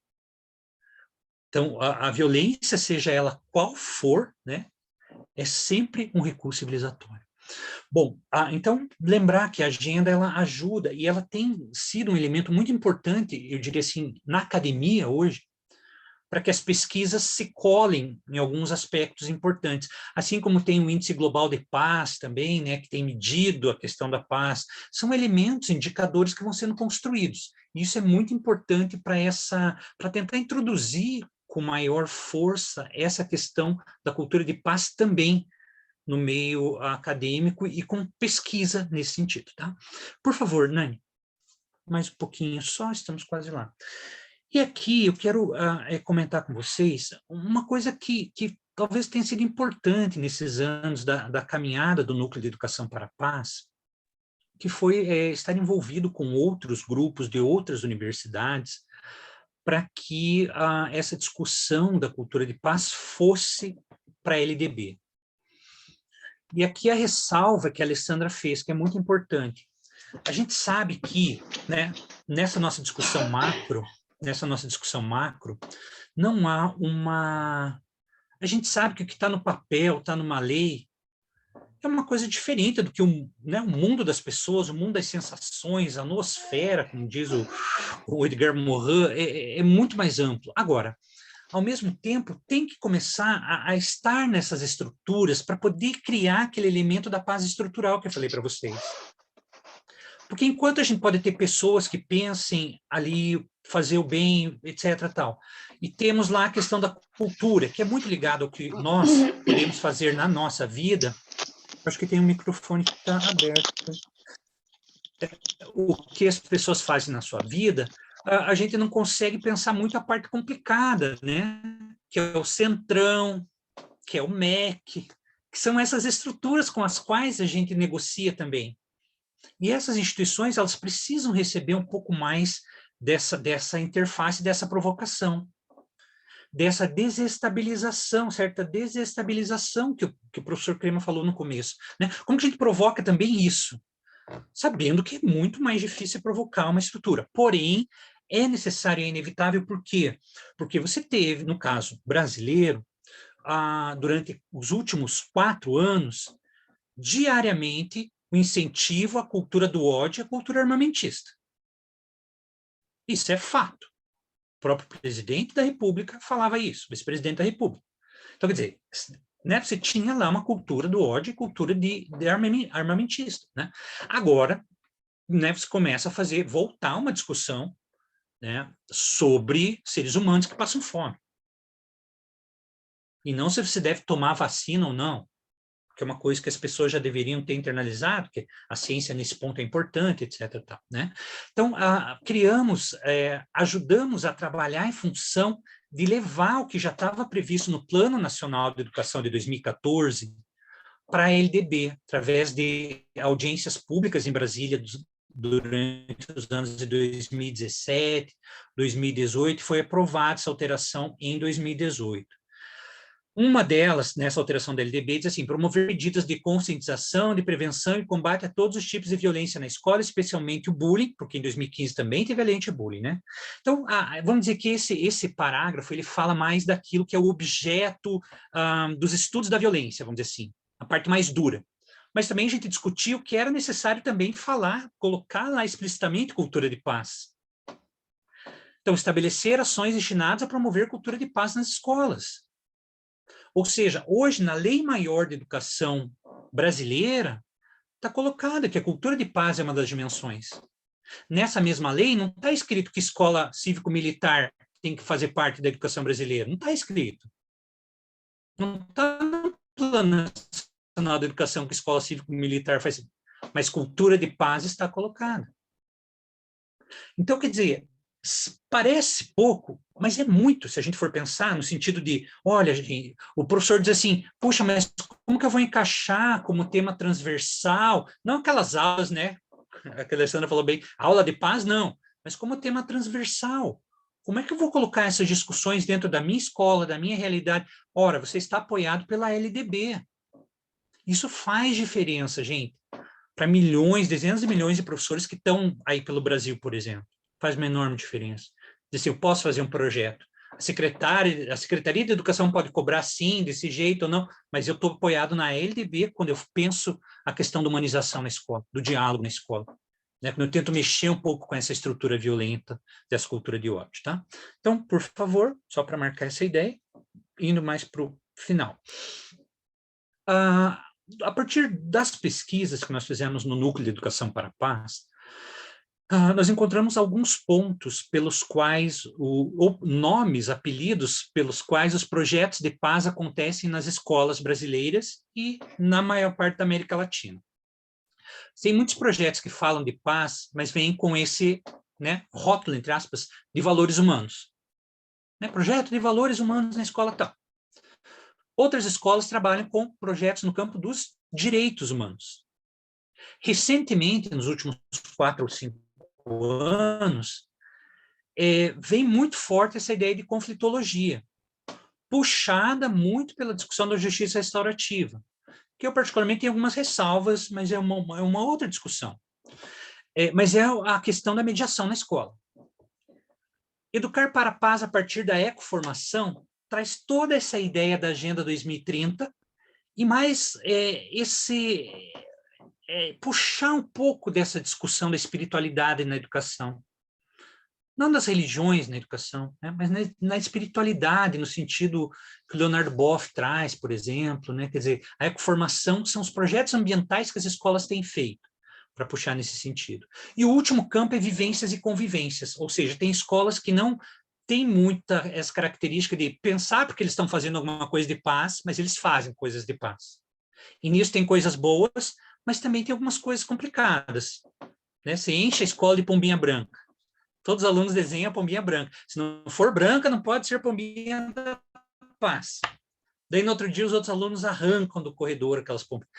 Então, a violência, seja ela qual for, né, é sempre um recurso civilizatório. Bom, então, lembrar que a agenda, ela ajuda, e ela tem sido um elemento muito importante, eu diria assim, na academia hoje, para que as pesquisas se colhem em alguns aspectos importantes. Assim como tem o Índice Global de Paz também, né, que tem medido a questão da paz, são elementos, indicadores que vão sendo construídos. E isso é muito importante para tentar introduzir com maior força essa questão da cultura de paz também no meio acadêmico e com pesquisa nesse sentido, tá? Por favor, Nani, mais um pouquinho só, estamos quase lá. E aqui eu quero comentar com vocês uma coisa que talvez tenha sido importante nesses anos da caminhada do Núcleo de Educação para a Paz, que foi estar envolvido com outros grupos de outras universidades, para que essa discussão da cultura de paz fosse para a LDB. E aqui a ressalva que a Alessandra fez, que é muito importante. A gente sabe que, né, nessa nossa discussão macro, não há uma... A gente sabe que o que está no papel, está numa lei, é uma coisa diferente do que o mundo das pessoas, o mundo das sensações, a noosfera, como diz o Edgar Morin, é muito mais amplo. Agora, ao mesmo tempo, tem que começar a estar nessas estruturas para poder criar aquele elemento da paz estrutural que eu falei para vocês. Porque enquanto a gente pode ter pessoas que pensem ali, fazer o bem, etc. tal, e temos lá a questão da cultura, que é muito ligado ao que nós podemos fazer na nossa vida. Acho que tem um microfone que está aberto. O que as pessoas fazem na sua vida, a gente não consegue pensar muito a parte complicada, né? Que é o centrão, que é o MEC, que são essas estruturas com as quais a gente negocia também. E essas instituições, elas precisam receber um pouco mais dessa interface, dessa provocação, dessa desestabilização, certa desestabilização que o professor Crema falou no começo. Né? Como que a gente provoca também isso? Sabendo que é muito mais difícil provocar uma estrutura. Porém, é necessário e é inevitável, por quê? Porque você teve, no caso brasileiro, durante os últimos 4 anos, diariamente, o incentivo à cultura do ódio e à cultura armamentista. Isso é fato. O próprio presidente da República falava isso, vice-presidente da República. Então, quer dizer, né, você tinha lá uma cultura do ódio e cultura de armamentista. Né? Agora, né, você começa a voltar uma discussão, né, sobre seres humanos que passam fome. E não se você deve tomar vacina ou não. que é uma coisa que as pessoas já deveriam ter internalizado, que a ciência nesse ponto é importante, etc. Tal, né? Então, ajudamos a trabalhar em função de levar o que já estava previsto no Plano Nacional de Educação de 2014 para a LDB, através de audiências públicas em Brasília durante os anos de 2017, 2018, foi aprovada essa alteração em 2018. Uma delas, nessa alteração da LDB, diz assim: promover medidas de conscientização, de prevenção e combate a todos os tipos de violência na escola, especialmente o bullying, porque em 2015 também teve a lei anti-bullying, né? Então, vamos dizer que esse parágrafo, ele fala mais daquilo que é o objeto dos estudos da violência, vamos dizer assim, a parte mais dura. Mas também a gente discutiu que era necessário também falar, colocar lá explicitamente cultura de paz. Então, estabelecer ações destinadas a promover cultura de paz nas escolas. Ou seja, hoje, na Lei Maior de Educação brasileira, está colocado que a cultura de paz é uma das dimensões. Nessa mesma lei, não está escrito que escola cívico-militar tem que fazer parte da educação brasileira. Não está escrito. Não está no Plano Nacional de Educação que escola cívico-militar faz, mas cultura de paz está colocada. Então, quer dizer, parece pouco, mas é muito, se a gente for pensar no sentido de, olha, gente, o professor diz assim, puxa, mas como que eu vou encaixar como tema transversal? Não aquelas aulas, né? A Alessandra falou bem, aula de paz, não, mas como tema transversal. Como é que eu vou colocar essas discussões dentro da minha escola, da minha realidade? Ora, você está apoiado pela LDB. Isso faz diferença, gente, para milhões, dezenas de milhões de professores que estão aí pelo Brasil, por exemplo. Faz uma enorme diferença. Dizer, eu posso fazer um projeto. A Secretaria de Educação pode cobrar sim, desse jeito ou não, mas eu estou apoiado na LDB quando eu penso a questão da humanização na escola, do diálogo na escola. Né? Quando eu tento mexer um pouco com essa estrutura violenta dessa cultura de ódio. Tá? Então, por favor, só para marcar essa ideia, indo mais para o final. A partir das pesquisas que nós fizemos no Núcleo de Educação para a Paz, nós encontramos alguns pontos pelos quais, nomes, apelidos, pelos quais os projetos de paz acontecem nas escolas brasileiras e na maior parte da América Latina. Tem muitos projetos que falam de paz, mas vêm com esse, né, rótulo, entre aspas, de valores humanos. Né, projeto de valores humanos na escola tal. Outras escolas trabalham com projetos no campo dos direitos humanos. Recentemente, nos últimos 4 ou 5 anos, vem muito forte essa ideia de conflitologia, puxada muito pela discussão da justiça restaurativa, que eu particularmente tenho algumas ressalvas, mas é uma outra discussão. Mas é a questão da mediação na escola. Educar para a paz a partir da ecoformação traz toda essa ideia da Agenda 2030 e mais puxar um pouco dessa discussão da espiritualidade na educação. Não das religiões na educação, né, mas na espiritualidade, no sentido que o Leonardo Boff traz, por exemplo, né, quer dizer, a ecoformação são os projetos ambientais que as escolas têm feito, para puxar nesse sentido. E o último campo é vivências e convivências, ou seja, tem escolas que não têm muita essa característica de pensar porque eles estão fazendo alguma coisa de paz, mas eles fazem coisas de paz. E nisso tem coisas boas, mas também tem algumas coisas complicadas. Né? Você enche a escola de pombinha branca. Todos os alunos desenham a pombinha branca. Se não for branca, não pode ser pombinha da paz. Daí, no outro dia, os outros alunos arrancam do corredor aquelas pombinhas.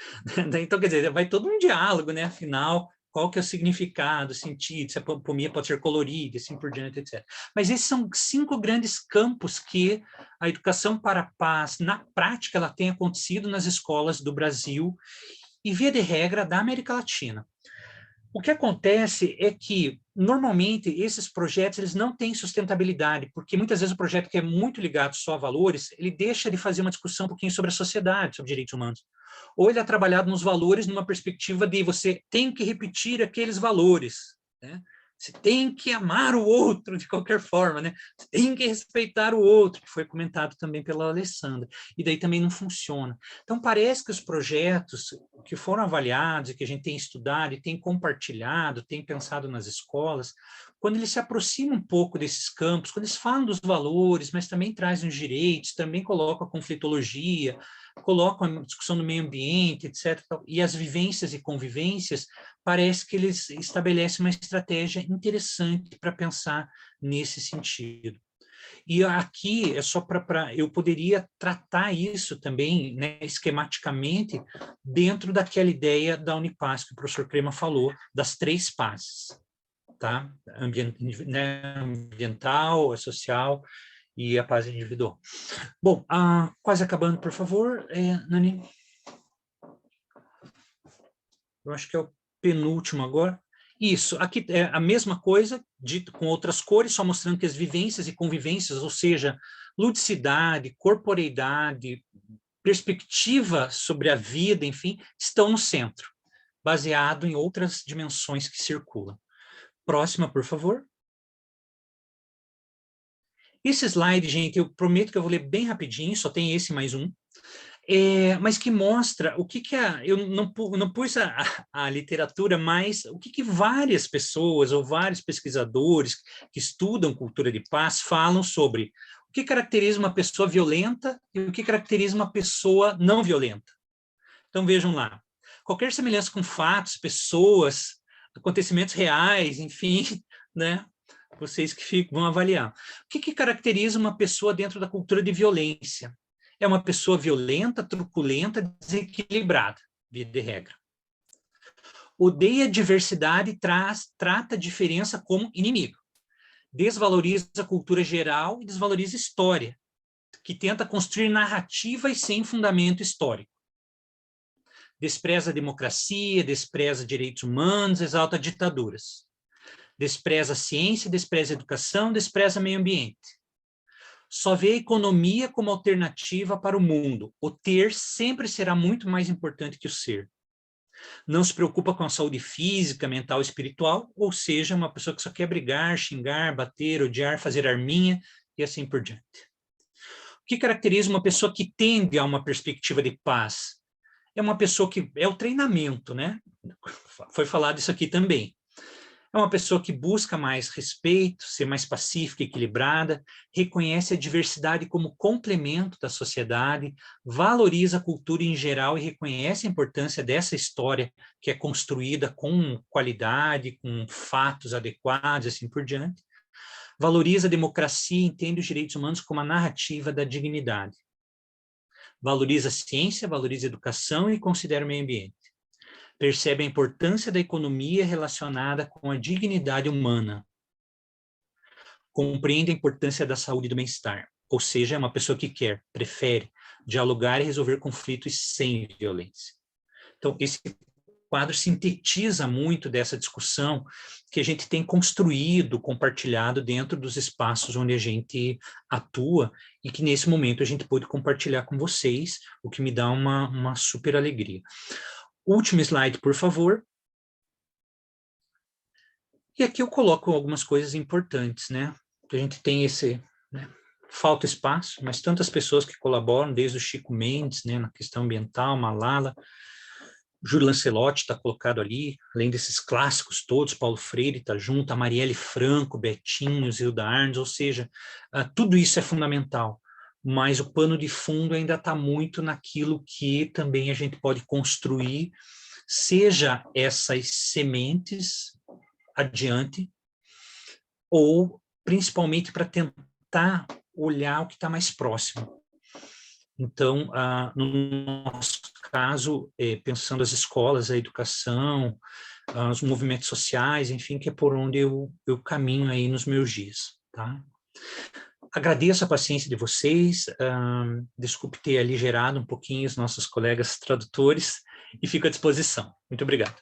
Então, quer dizer, vai todo um diálogo, né? Afinal, qual que é o significado, o sentido, se a pombinha pode ser colorida, assim por diante, etc. Mas esses são 5 grandes campos que a educação para a paz, na prática, ela tem acontecido nas escolas do Brasil e, via de regra, da América Latina. O que acontece é que, normalmente, esses projetos eles não têm sustentabilidade, porque muitas vezes o projeto que é muito ligado só a valores, ele deixa de fazer uma discussão um pouquinho sobre a sociedade, sobre direitos humanos. Ou ele é trabalhado nos valores numa perspectiva de você tem que repetir aqueles valores. Né? Você tem que amar o outro de qualquer forma, né? Você tem que respeitar o outro, que foi comentado também pela Alessandra. E daí também não funciona. Então, parece que os projetos que foram avaliados e que a gente tem estudado e tem compartilhado, tem pensado nas escolas, quando eles se aproximam um pouco desses campos, quando eles falam dos valores, mas também trazem os direitos, também colocam a conflitologia, colocam a discussão do meio ambiente, etc., e as vivências e convivências, parece que eles estabelecem uma estratégia interessante para pensar nesse sentido. E aqui é só para eu poderia tratar isso também, né, esquematicamente, dentro daquela ideia da Unipaz que o professor Crema falou, das 3 pazes, tá? Ambiental, a social e a paz individual. Bom, quase acabando, por favor, Nani. Eu acho que é o penúltimo agora. Isso, aqui é a mesma coisa, dito com outras cores, só mostrando que as vivências e convivências, ou seja, ludicidade, corporeidade, perspectiva sobre a vida, enfim, estão no centro, baseado em outras dimensões que circulam. Próxima, por favor. Esse slide, gente, eu prometo que eu vou ler bem rapidinho, só tem esse mais um. Mas que mostra o que eu não pus a literatura, mas o que várias pessoas ou vários pesquisadores que estudam cultura de paz falam sobre o que caracteriza uma pessoa violenta e o que caracteriza uma pessoa não violenta. Então, vejam lá, qualquer semelhança com fatos, pessoas, acontecimentos reais, enfim, né? Vocês que vão avaliar. O que caracteriza uma pessoa dentro da cultura de violência? É uma pessoa violenta, truculenta, desequilibrada, via de regra. Odeia a diversidade, trata a diferença como inimigo. Desvaloriza a cultura geral e desvaloriza a história, que tenta construir narrativas sem fundamento histórico. Despreza a democracia, despreza direitos humanos, exalta ditaduras. Despreza a ciência, despreza a educação, despreza o meio ambiente. Só vê a economia como alternativa para o mundo. O ter sempre será muito mais importante que o ser. Não se preocupa com a saúde física, mental e espiritual, ou seja, uma pessoa que só quer brigar, xingar, bater, odiar, fazer arminha e assim por diante. O que caracteriza uma pessoa que tende a uma perspectiva de paz? É uma pessoa que é o treinamento, né? Foi falado isso aqui também. É uma pessoa que busca mais respeito, ser mais pacífica, equilibrada, reconhece a diversidade como complemento da sociedade, valoriza a cultura em geral e reconhece a importância dessa história que é construída com qualidade, com fatos adequados, assim por diante. Valoriza a democracia e entende os direitos humanos como a narrativa da dignidade. Valoriza a ciência, valoriza a educação e considera o meio ambiente. Percebe a importância da economia relacionada com a dignidade humana. Compreende a importância da saúde e do bem-estar, ou seja, é uma pessoa que prefere dialogar e resolver conflitos sem violência. Então, esse quadro sintetiza muito dessa discussão que a gente tem construído, compartilhado dentro dos espaços onde a gente atua e que nesse momento a gente pôde compartilhar com vocês, o que me dá uma super alegria. Último slide, por favor. E aqui eu coloco algumas coisas importantes, né? A gente tem esse... né? Falta espaço, mas tantas pessoas que colaboram, desde o Chico Mendes, né, na questão ambiental, Malala, Júlio Lancelotti está colocado ali, além desses clássicos todos, Paulo Freire está junto, a Marielle Franco, Betinho, Zilda Arnes, ou seja, tudo isso é fundamental. Mas o pano de fundo ainda está muito naquilo que também a gente pode construir, seja essas sementes adiante, ou principalmente para tentar olhar o que está mais próximo. Então, no nosso caso, pensando as escolas, a educação, os movimentos sociais, enfim, que é por onde eu caminho aí nos meus dias, tá? Agradeço a paciência de vocês, desculpe ter aligerado um pouquinho os nossos colegas tradutores e fico à disposição. Muito obrigado.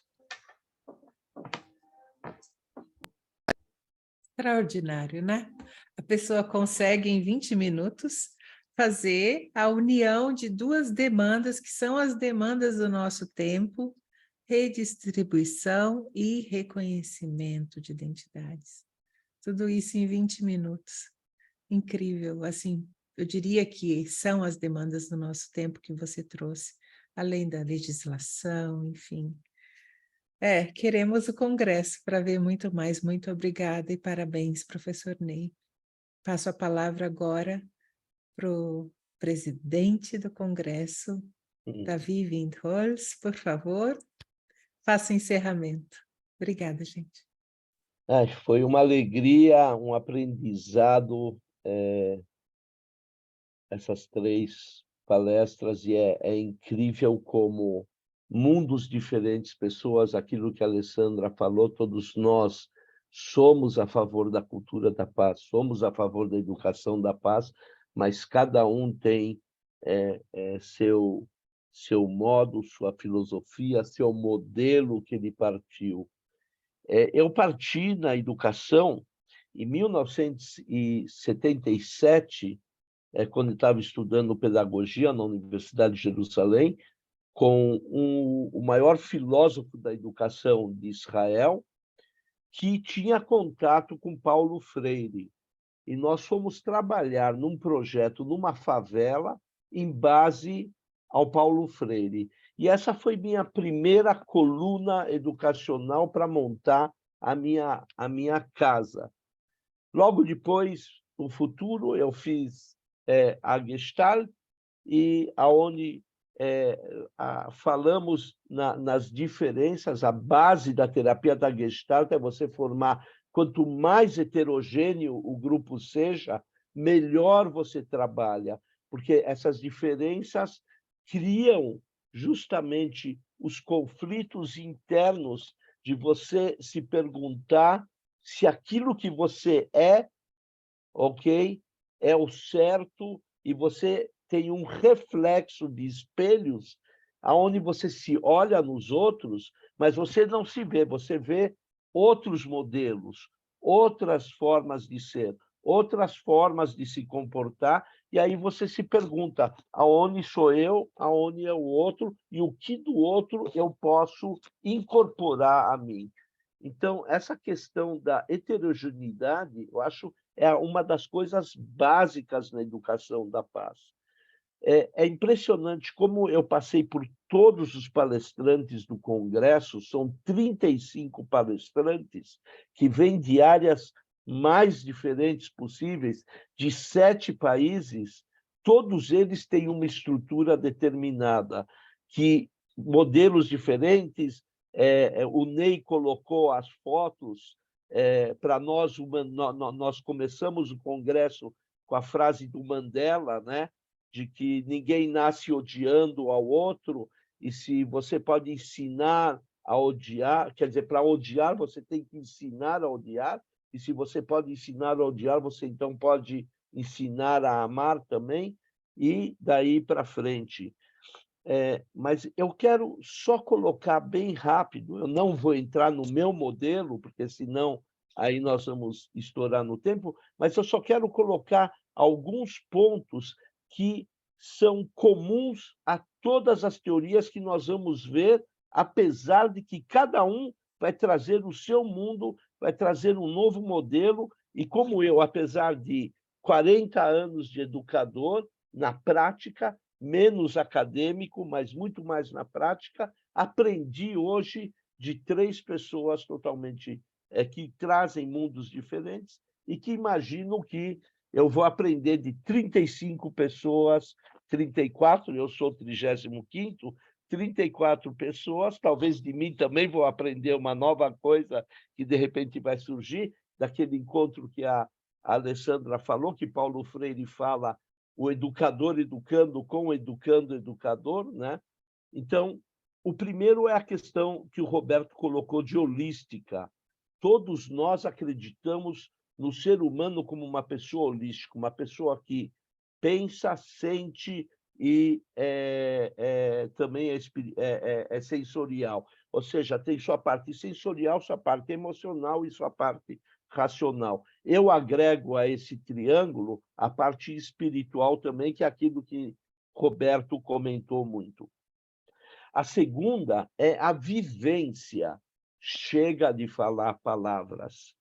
Extraordinário, né? A pessoa consegue em 20 minutos fazer a união de duas demandas, que são as demandas do nosso tempo, redistribuição e reconhecimento de identidades. Tudo isso em 20 minutos. Incrível, assim, eu diria que são as demandas do nosso tempo que você trouxe, além da legislação, enfim. Queremos o Congresso para ver muito mais. Muito obrigada e parabéns, professor Ney. Passo a palavra agora para o presidente do Congresso, Davi Windholz, por favor, faça o encerramento. Obrigada, gente. Foi uma alegria, um aprendizado, essas 3 palestras, e é incrível como mundos diferentes, pessoas, aquilo que a Alessandra falou, todos nós somos a favor da cultura da paz, somos a favor da educação da paz, mas cada um tem seu modo, sua filosofia, seu modelo que ele partiu. Eu parti na educação em 1977, quando estava estudando pedagogia na Universidade de Jerusalém, com o maior filósofo da educação de Israel, que tinha contato com Paulo Freire. E nós fomos trabalhar num projeto, numa favela, em base ao Paulo Freire. E essa foi minha primeira coluna educacional para montar a minha casa. Logo depois, no futuro, eu fiz a Gestalt, e aonde falamos nas diferenças. A base da terapia da Gestalt é você formar, quanto mais heterogêneo o grupo seja, melhor você trabalha, porque essas diferenças criam justamente os conflitos internos de você se perguntar se aquilo que você ok, é o certo, e você tem um reflexo de espelhos aonde você se olha nos outros, mas você não se vê, você vê outros modelos, outras formas de ser, outras formas de se comportar, e aí você se pergunta aonde sou eu, aonde é o outro, e o que do outro eu posso incorporar a mim. Então, essa questão da heterogeneidade, eu acho, é uma das coisas básicas na educação da paz. É impressionante como eu passei por todos os palestrantes do Congresso, são 35 palestrantes que vêm de áreas mais diferentes possíveis, de 7 países, todos eles têm uma estrutura determinada, que modelos diferentes, o Ney colocou as fotos, para nós, nós começamos o Congresso com a frase do Mandela, né? De que ninguém nasce odiando ao outro, e se você pode ensinar a odiar, quer dizer, para odiar você tem que ensinar a odiar, e se você pode ensinar a odiar, você então pode ensinar a amar também, e daí para frente. Mas eu quero só colocar bem rápido, eu não vou entrar no meu modelo, porque senão aí nós vamos estourar no tempo, mas eu só quero colocar alguns pontos que são comuns a todas as teorias que nós vamos ver, apesar de que cada um vai trazer o seu mundo, vai trazer um novo modelo, e como eu, apesar de 40 anos de educador, na prática, menos acadêmico, mas muito mais na prática, aprendi hoje de 3 pessoas totalmente que trazem mundos diferentes e que imagino que eu vou aprender de 35 pessoas, 34, eu sou o 35º, 34 pessoas, talvez de mim também vou aprender uma nova coisa que de repente vai surgir, daquele encontro que a Alessandra falou, que Paulo Freire fala, o educador educando com o educando educador, né? Então, o primeiro é a questão que o Roberto colocou de holística. Todos nós acreditamos no ser humano como uma pessoa holística, uma pessoa que pensa, sente e também é sensorial. Ou seja, tem sua parte sensorial, sua parte emocional e sua parte racional. Eu agrego a esse triângulo a parte espiritual também, que é aquilo que Roberto comentou muito. A segunda é a vivência. Chega de falar palavras.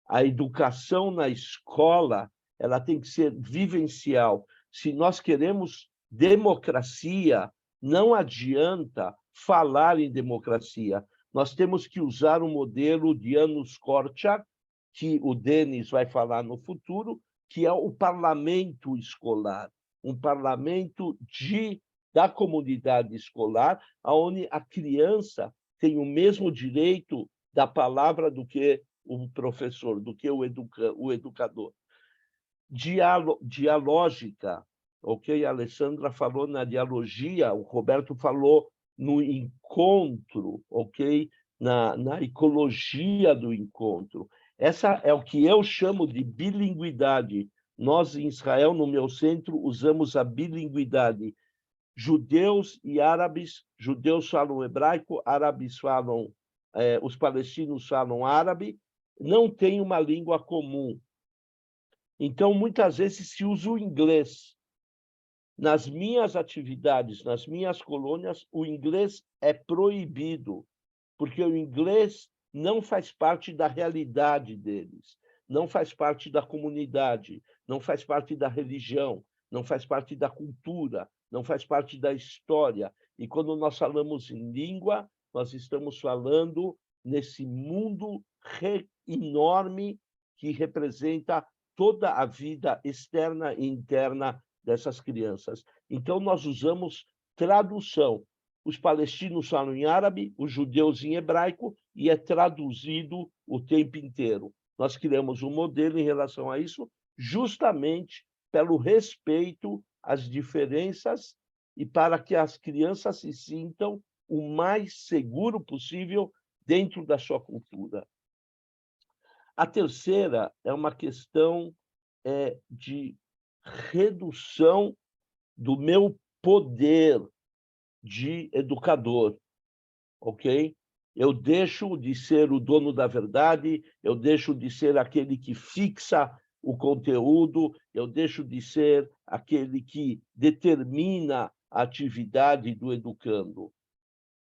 A educação na escola, ela tem que ser vivencial. Se nós queremos democracia, não adianta falar em democracia. Nós temos que usar o modelo de Janusz Korczak, que o Denis vai falar no futuro, que é o parlamento escolar, um parlamento da comunidade escolar, onde a criança tem o mesmo direito da palavra do que o professor, do que o educador. Dialógica, ok? A Alessandra falou na dialogia, o Roberto falou no encontro, ok? Na ecologia do encontro. Essa é o que eu chamo de bilinguidade. Nós, em Israel, no meu centro, usamos a bilinguidade. Judeus e árabes, judeus falam hebraico, árabes falam, os palestinos falam árabe, não tem uma língua comum. Então, muitas vezes se usa o inglês. Nas minhas atividades, nas minhas colônias, o inglês é proibido, porque o inglês não faz parte da realidade deles, não faz parte da comunidade, não faz parte da religião, não faz parte da cultura, não faz parte da história. E quando nós falamos em língua, nós estamos falando nesse mundo enorme que representa toda a vida externa e interna dessas crianças. Então, nós usamos tradução. Os palestinos falam em árabe, os judeus em hebraico, e é traduzido o tempo inteiro. Nós criamos um modelo em relação a isso, justamente pelo respeito às diferenças e para que as crianças se sintam o mais seguro possível dentro da sua cultura. A terceira é uma questão de redução do meu poder de educador, ok? Eu deixo de ser o dono da verdade, eu deixo de ser aquele que fixa o conteúdo, eu deixo de ser aquele que determina a atividade do educando.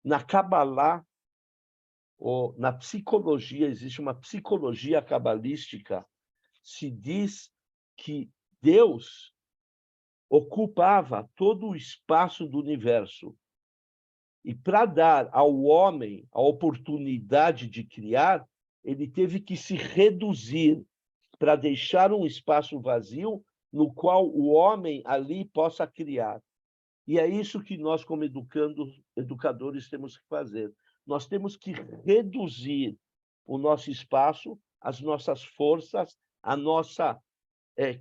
Na Kabbalah, ou na psicologia, existe uma psicologia cabalística, se diz que Deus ocupava todo o espaço do universo. E para dar ao homem a oportunidade de criar, ele teve que se reduzir para deixar um espaço vazio no qual o homem ali possa criar. E é isso que nós, como educadores, temos que fazer. Nós temos que reduzir o nosso espaço, as nossas forças, a nossa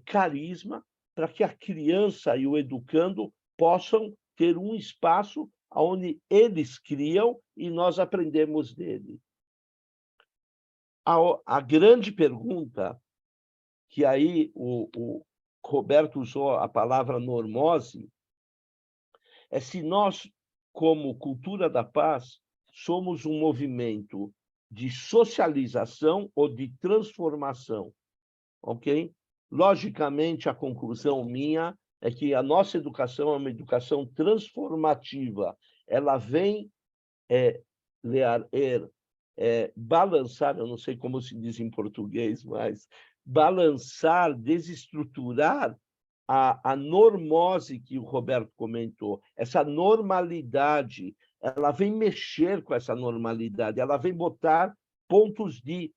carisma, para que a criança e o educando possam ter um espaço onde eles criam e nós aprendemos dele. A grande pergunta, que aí o Roberto usou a palavra normose, é se nós, como cultura da paz, somos um movimento de socialização ou de transformação, ok? Logicamente, a conclusão minha é que a nossa educação é uma educação transformativa. Ela vem balançar, eu não sei como se diz em português, mas balançar, desestruturar a normose que o Roberto comentou, essa normalidade, ela vem mexer com essa normalidade, ela vem botar pontos de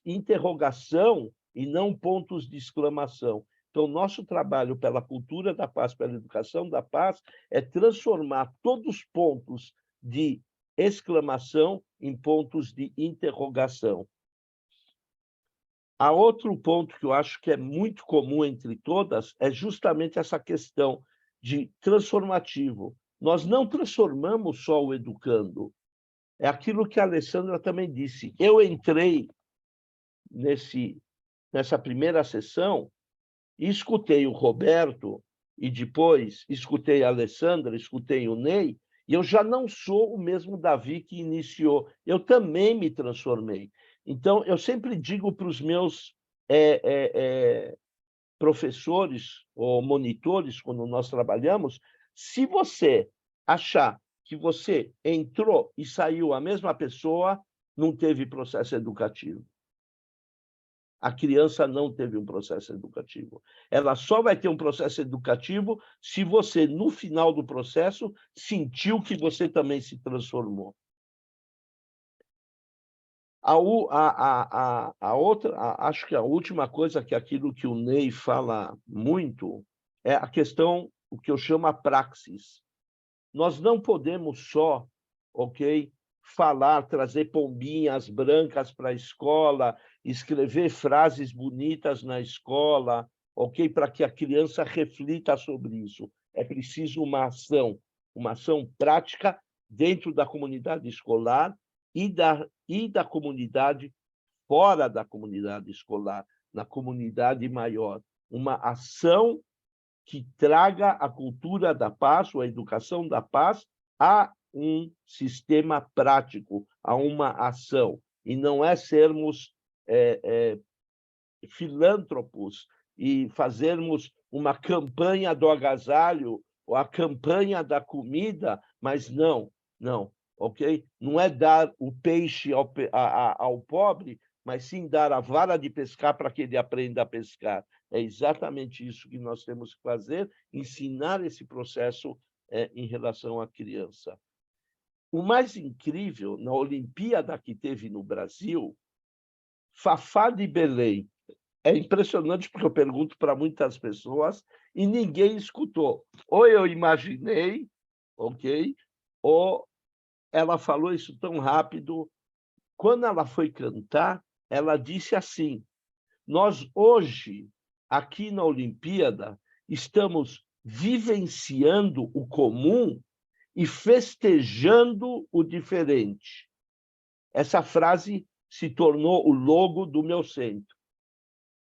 interrogação e não pontos de exclamação. Então, nosso trabalho pela cultura da paz, pela educação da paz, é transformar todos os pontos de exclamação em pontos de interrogação. Há outro ponto que eu acho que é muito comum entre todas, é justamente essa questão de transformativo. Nós não transformamos só o educando. É aquilo que a Alessandra também disse. Eu entrei nessa primeira sessão e escutei o Roberto, e depois escutei a Alessandra, escutei o Ney, e eu já não sou o mesmo Davi que iniciou. Eu também me transformei. Então, eu sempre digo para os meus professores ou monitores, quando nós trabalhamos, se você achar que você entrou e saiu a mesma pessoa, não teve processo educativo. A criança não teve um processo educativo. Ela só vai ter um processo educativo se você, no final do processo, sentiu que você também se transformou. Acho que a última coisa, que é aquilo que o Ney fala muito, é a questão, o que eu chamo a praxis. Nós não podemos só, falar, trazer pombinhas brancas para a escola, escrever frases bonitas na escola, para que a criança reflita sobre isso. É preciso uma ação prática dentro da comunidade escolar e da comunidade fora da comunidade escolar, na comunidade maior. Uma ação que traga a cultura da paz, ou a educação da paz, a um sistema prático, a uma ação. E não é sermos filântropos e fazermos uma campanha do agasalho ou a campanha da comida, mas não, não é dar o peixe ao pobre, mas sim dar a vara de pescar para que ele aprenda a pescar. É exatamente isso que nós temos que fazer, ensinar esse processo em relação à criança. O mais incrível, na Olimpíada que teve no Brasil, Fafá de Belém, é impressionante porque eu pergunto para muitas pessoas e ninguém escutou. Ou eu imaginei, ou ela falou isso tão rápido. Quando ela foi cantar, ela disse assim: nós hoje, aqui na Olimpíada, estamos vivenciando o comum e festejando o diferente. Essa frase se tornou o logo do meu centro.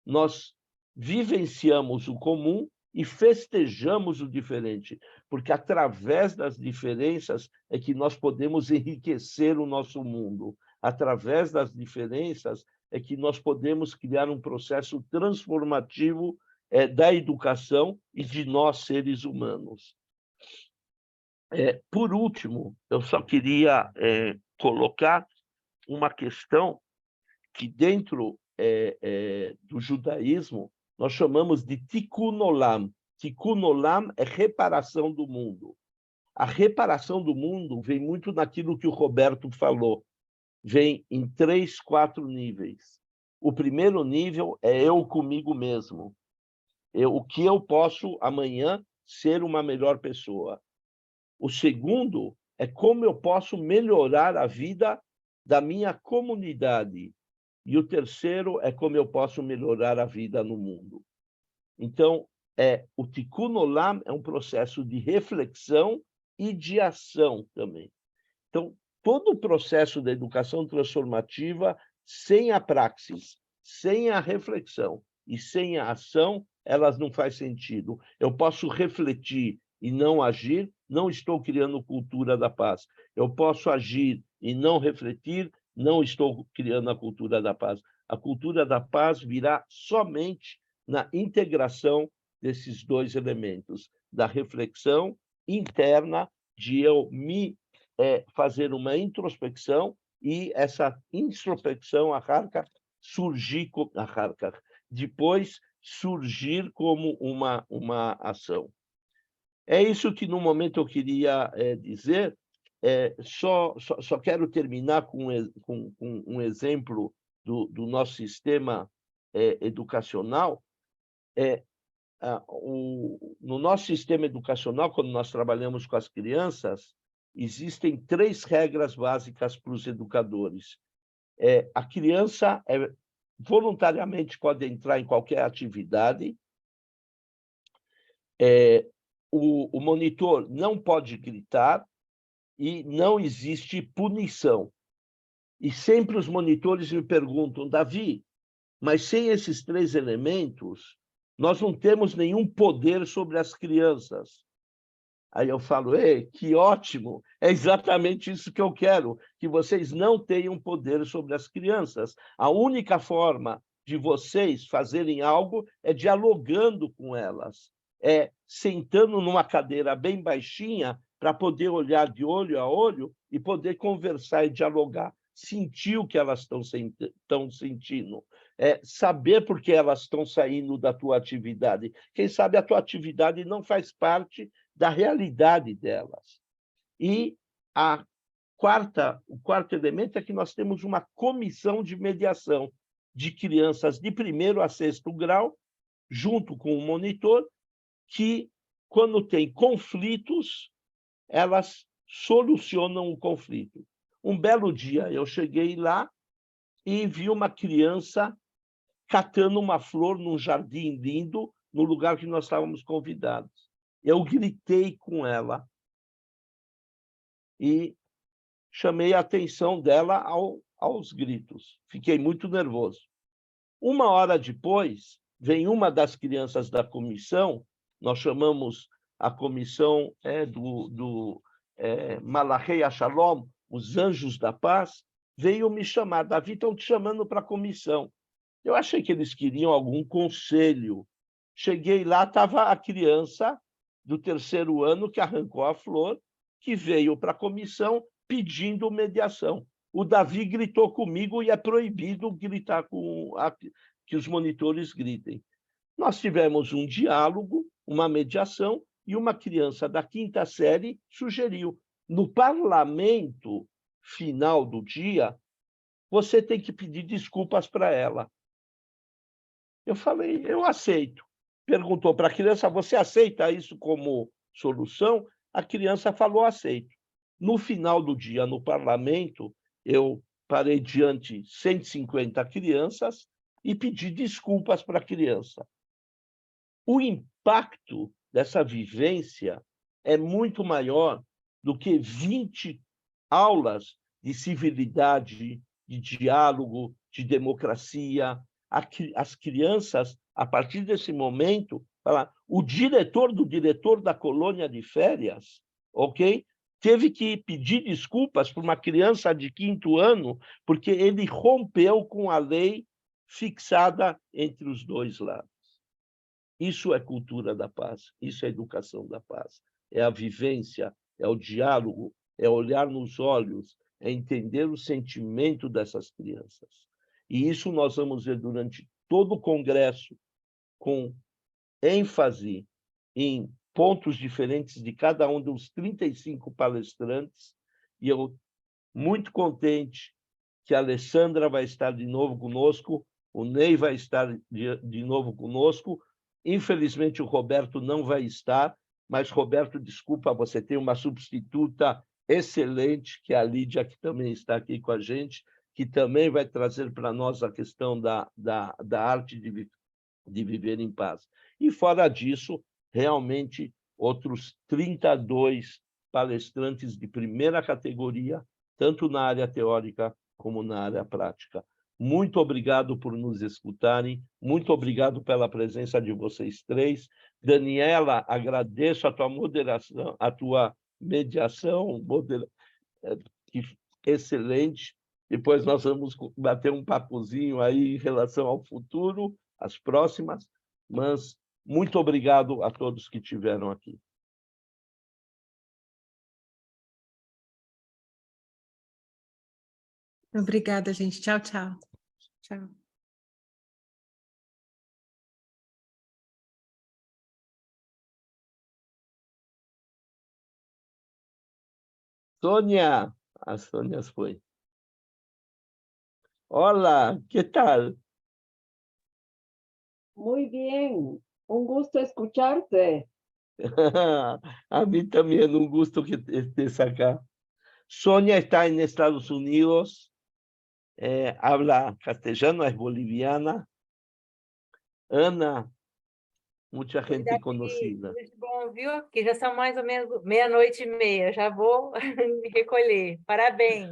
Nós vivenciamos o comum e festejamos o diferente, porque através das diferenças é que nós podemos enriquecer o nosso mundo. Através das diferenças é que nós podemos criar um processo transformativo da educação e de nós, seres humanos. Por último, eu só queria colocar uma questão que dentro do judaísmo nós chamamos de Tikkun Olam. Tikkun Olam é reparação do mundo. A reparação do mundo vem muito naquilo que o Roberto falou. Vem em 3, 4 níveis. O primeiro nível é eu comigo mesmo. O que eu posso amanhã ser uma melhor pessoa. O segundo é como eu posso melhorar a vida da minha comunidade. E o terceiro é como eu posso melhorar a vida no mundo. Então, o Tikkun Olam é um processo de reflexão e de ação também. Então, todo o processo da educação transformativa, sem a praxis, sem a reflexão e sem a ação, elas não faz sentido. Eu posso refletir e não agir, não estou criando cultura da paz. Eu posso agir e não refletir, não estou criando a cultura da paz. A cultura da paz virá somente na integração desses 2 elementos, da reflexão interna, de eu me fazer uma introspecção, e essa introspecção, depois surgir como uma ação. É isso que, no momento, eu queria dizer. Só quero terminar com um exemplo do nosso sistema educacional. No nosso sistema educacional, quando nós trabalhamos com as crianças, existem 3 regras básicas para os educadores. A criança voluntariamente pode entrar em qualquer atividade. O monitor não pode gritar e não existe punição. E sempre os monitores me perguntam: Davi, mas sem esses 3 elementos, nós não temos nenhum poder sobre as crianças. Aí eu falo: que ótimo, é exatamente isso que eu quero, que vocês não tenham poder sobre as crianças. A única forma de vocês fazerem algo é dialogando com elas, sentando numa cadeira bem baixinha para poder olhar de olho a olho e poder conversar e dialogar, sentir o que elas estão sentindo, saber por que elas estão saindo da tua atividade. Quem sabe a tua atividade não faz parte da realidade delas. E o quarto elemento é que nós temos uma comissão de mediação de crianças de 1º a 6º grau, junto com o monitor, que, quando tem conflitos, elas solucionam o conflito. Um belo dia, eu cheguei lá e vi uma criança catando uma flor num jardim lindo, no lugar que nós estávamos convidados. Eu gritei com ela e chamei a atenção dela aos gritos. Fiquei muito nervoso. 1 hora depois, vem uma das crianças da comissão, nós chamamos a comissão do Malachei Shalom, os Anjos da Paz, veio me chamar. Davi, estão te chamando para a comissão. Eu achei que eles queriam algum conselho. Cheguei lá, estava a criança do 3º ano que arrancou a flor, que veio para a comissão pedindo mediação. O Davi gritou comigo e é proibido gritar que os monitores gritem. Nós tivemos um diálogo, uma mediação, e uma criança da 5ª série sugeriu: no parlamento final do dia, você tem que pedir desculpas para ela. Eu falei, eu aceito. Perguntou para a criança, você aceita isso como solução? A criança falou, aceito. No final do dia, no parlamento, eu parei diante de 150 crianças e pedi desculpas para a criança. O impacto dessa vivência é muito maior do que 20 aulas de civilidade, de diálogo, de democracia. As crianças, a partir desse momento, o diretor do diretor da colônia de férias, ok? Teve que pedir desculpas para uma criança de 5º ano, porque ele rompeu com a lei fixada entre os dois lados. Isso é cultura da paz, isso é educação da paz. É a vivência, é o diálogo, é olhar nos olhos, é entender o sentimento dessas crianças. E isso nós vamos ver durante todo o congresso, com ênfase em pontos diferentes de cada um dos 35 palestrantes, e eu muito contente que a Alessandra vai estar de novo conosco, o Ney vai estar de novo conosco, infelizmente o Roberto não vai estar, mas, Roberto, desculpa, você tem uma substituta excelente, que é a Lídia, que também está aqui com a gente, que também vai trazer para nós a questão da arte de viver em paz. E, fora disso, realmente, outros 32 palestrantes de 1ª categoria, tanto na área teórica como na área prática. Muito obrigado por nos escutarem, muito obrigado pela presença de vocês 3. Daniela, agradeço a tua moderação, a tua mediação, excelente. Depois nós vamos bater um papozinho aí em relação ao futuro, as próximas, mas muito obrigado a todos que estiveram aqui. Obrigada, gente. Tchau, tchau. Tchau. Sônia, a Sônia foi. Olá, que tal? Muy bien, un gusto escucharte. A mí también un gusto que estés acá. Sonia está en Estados Unidos, habla castellano, es boliviana. Ana, muita gente conhecida. Tudo de bom, viu? Que já são mais ou menos 00:30. Já vou me recolher. Parabéns.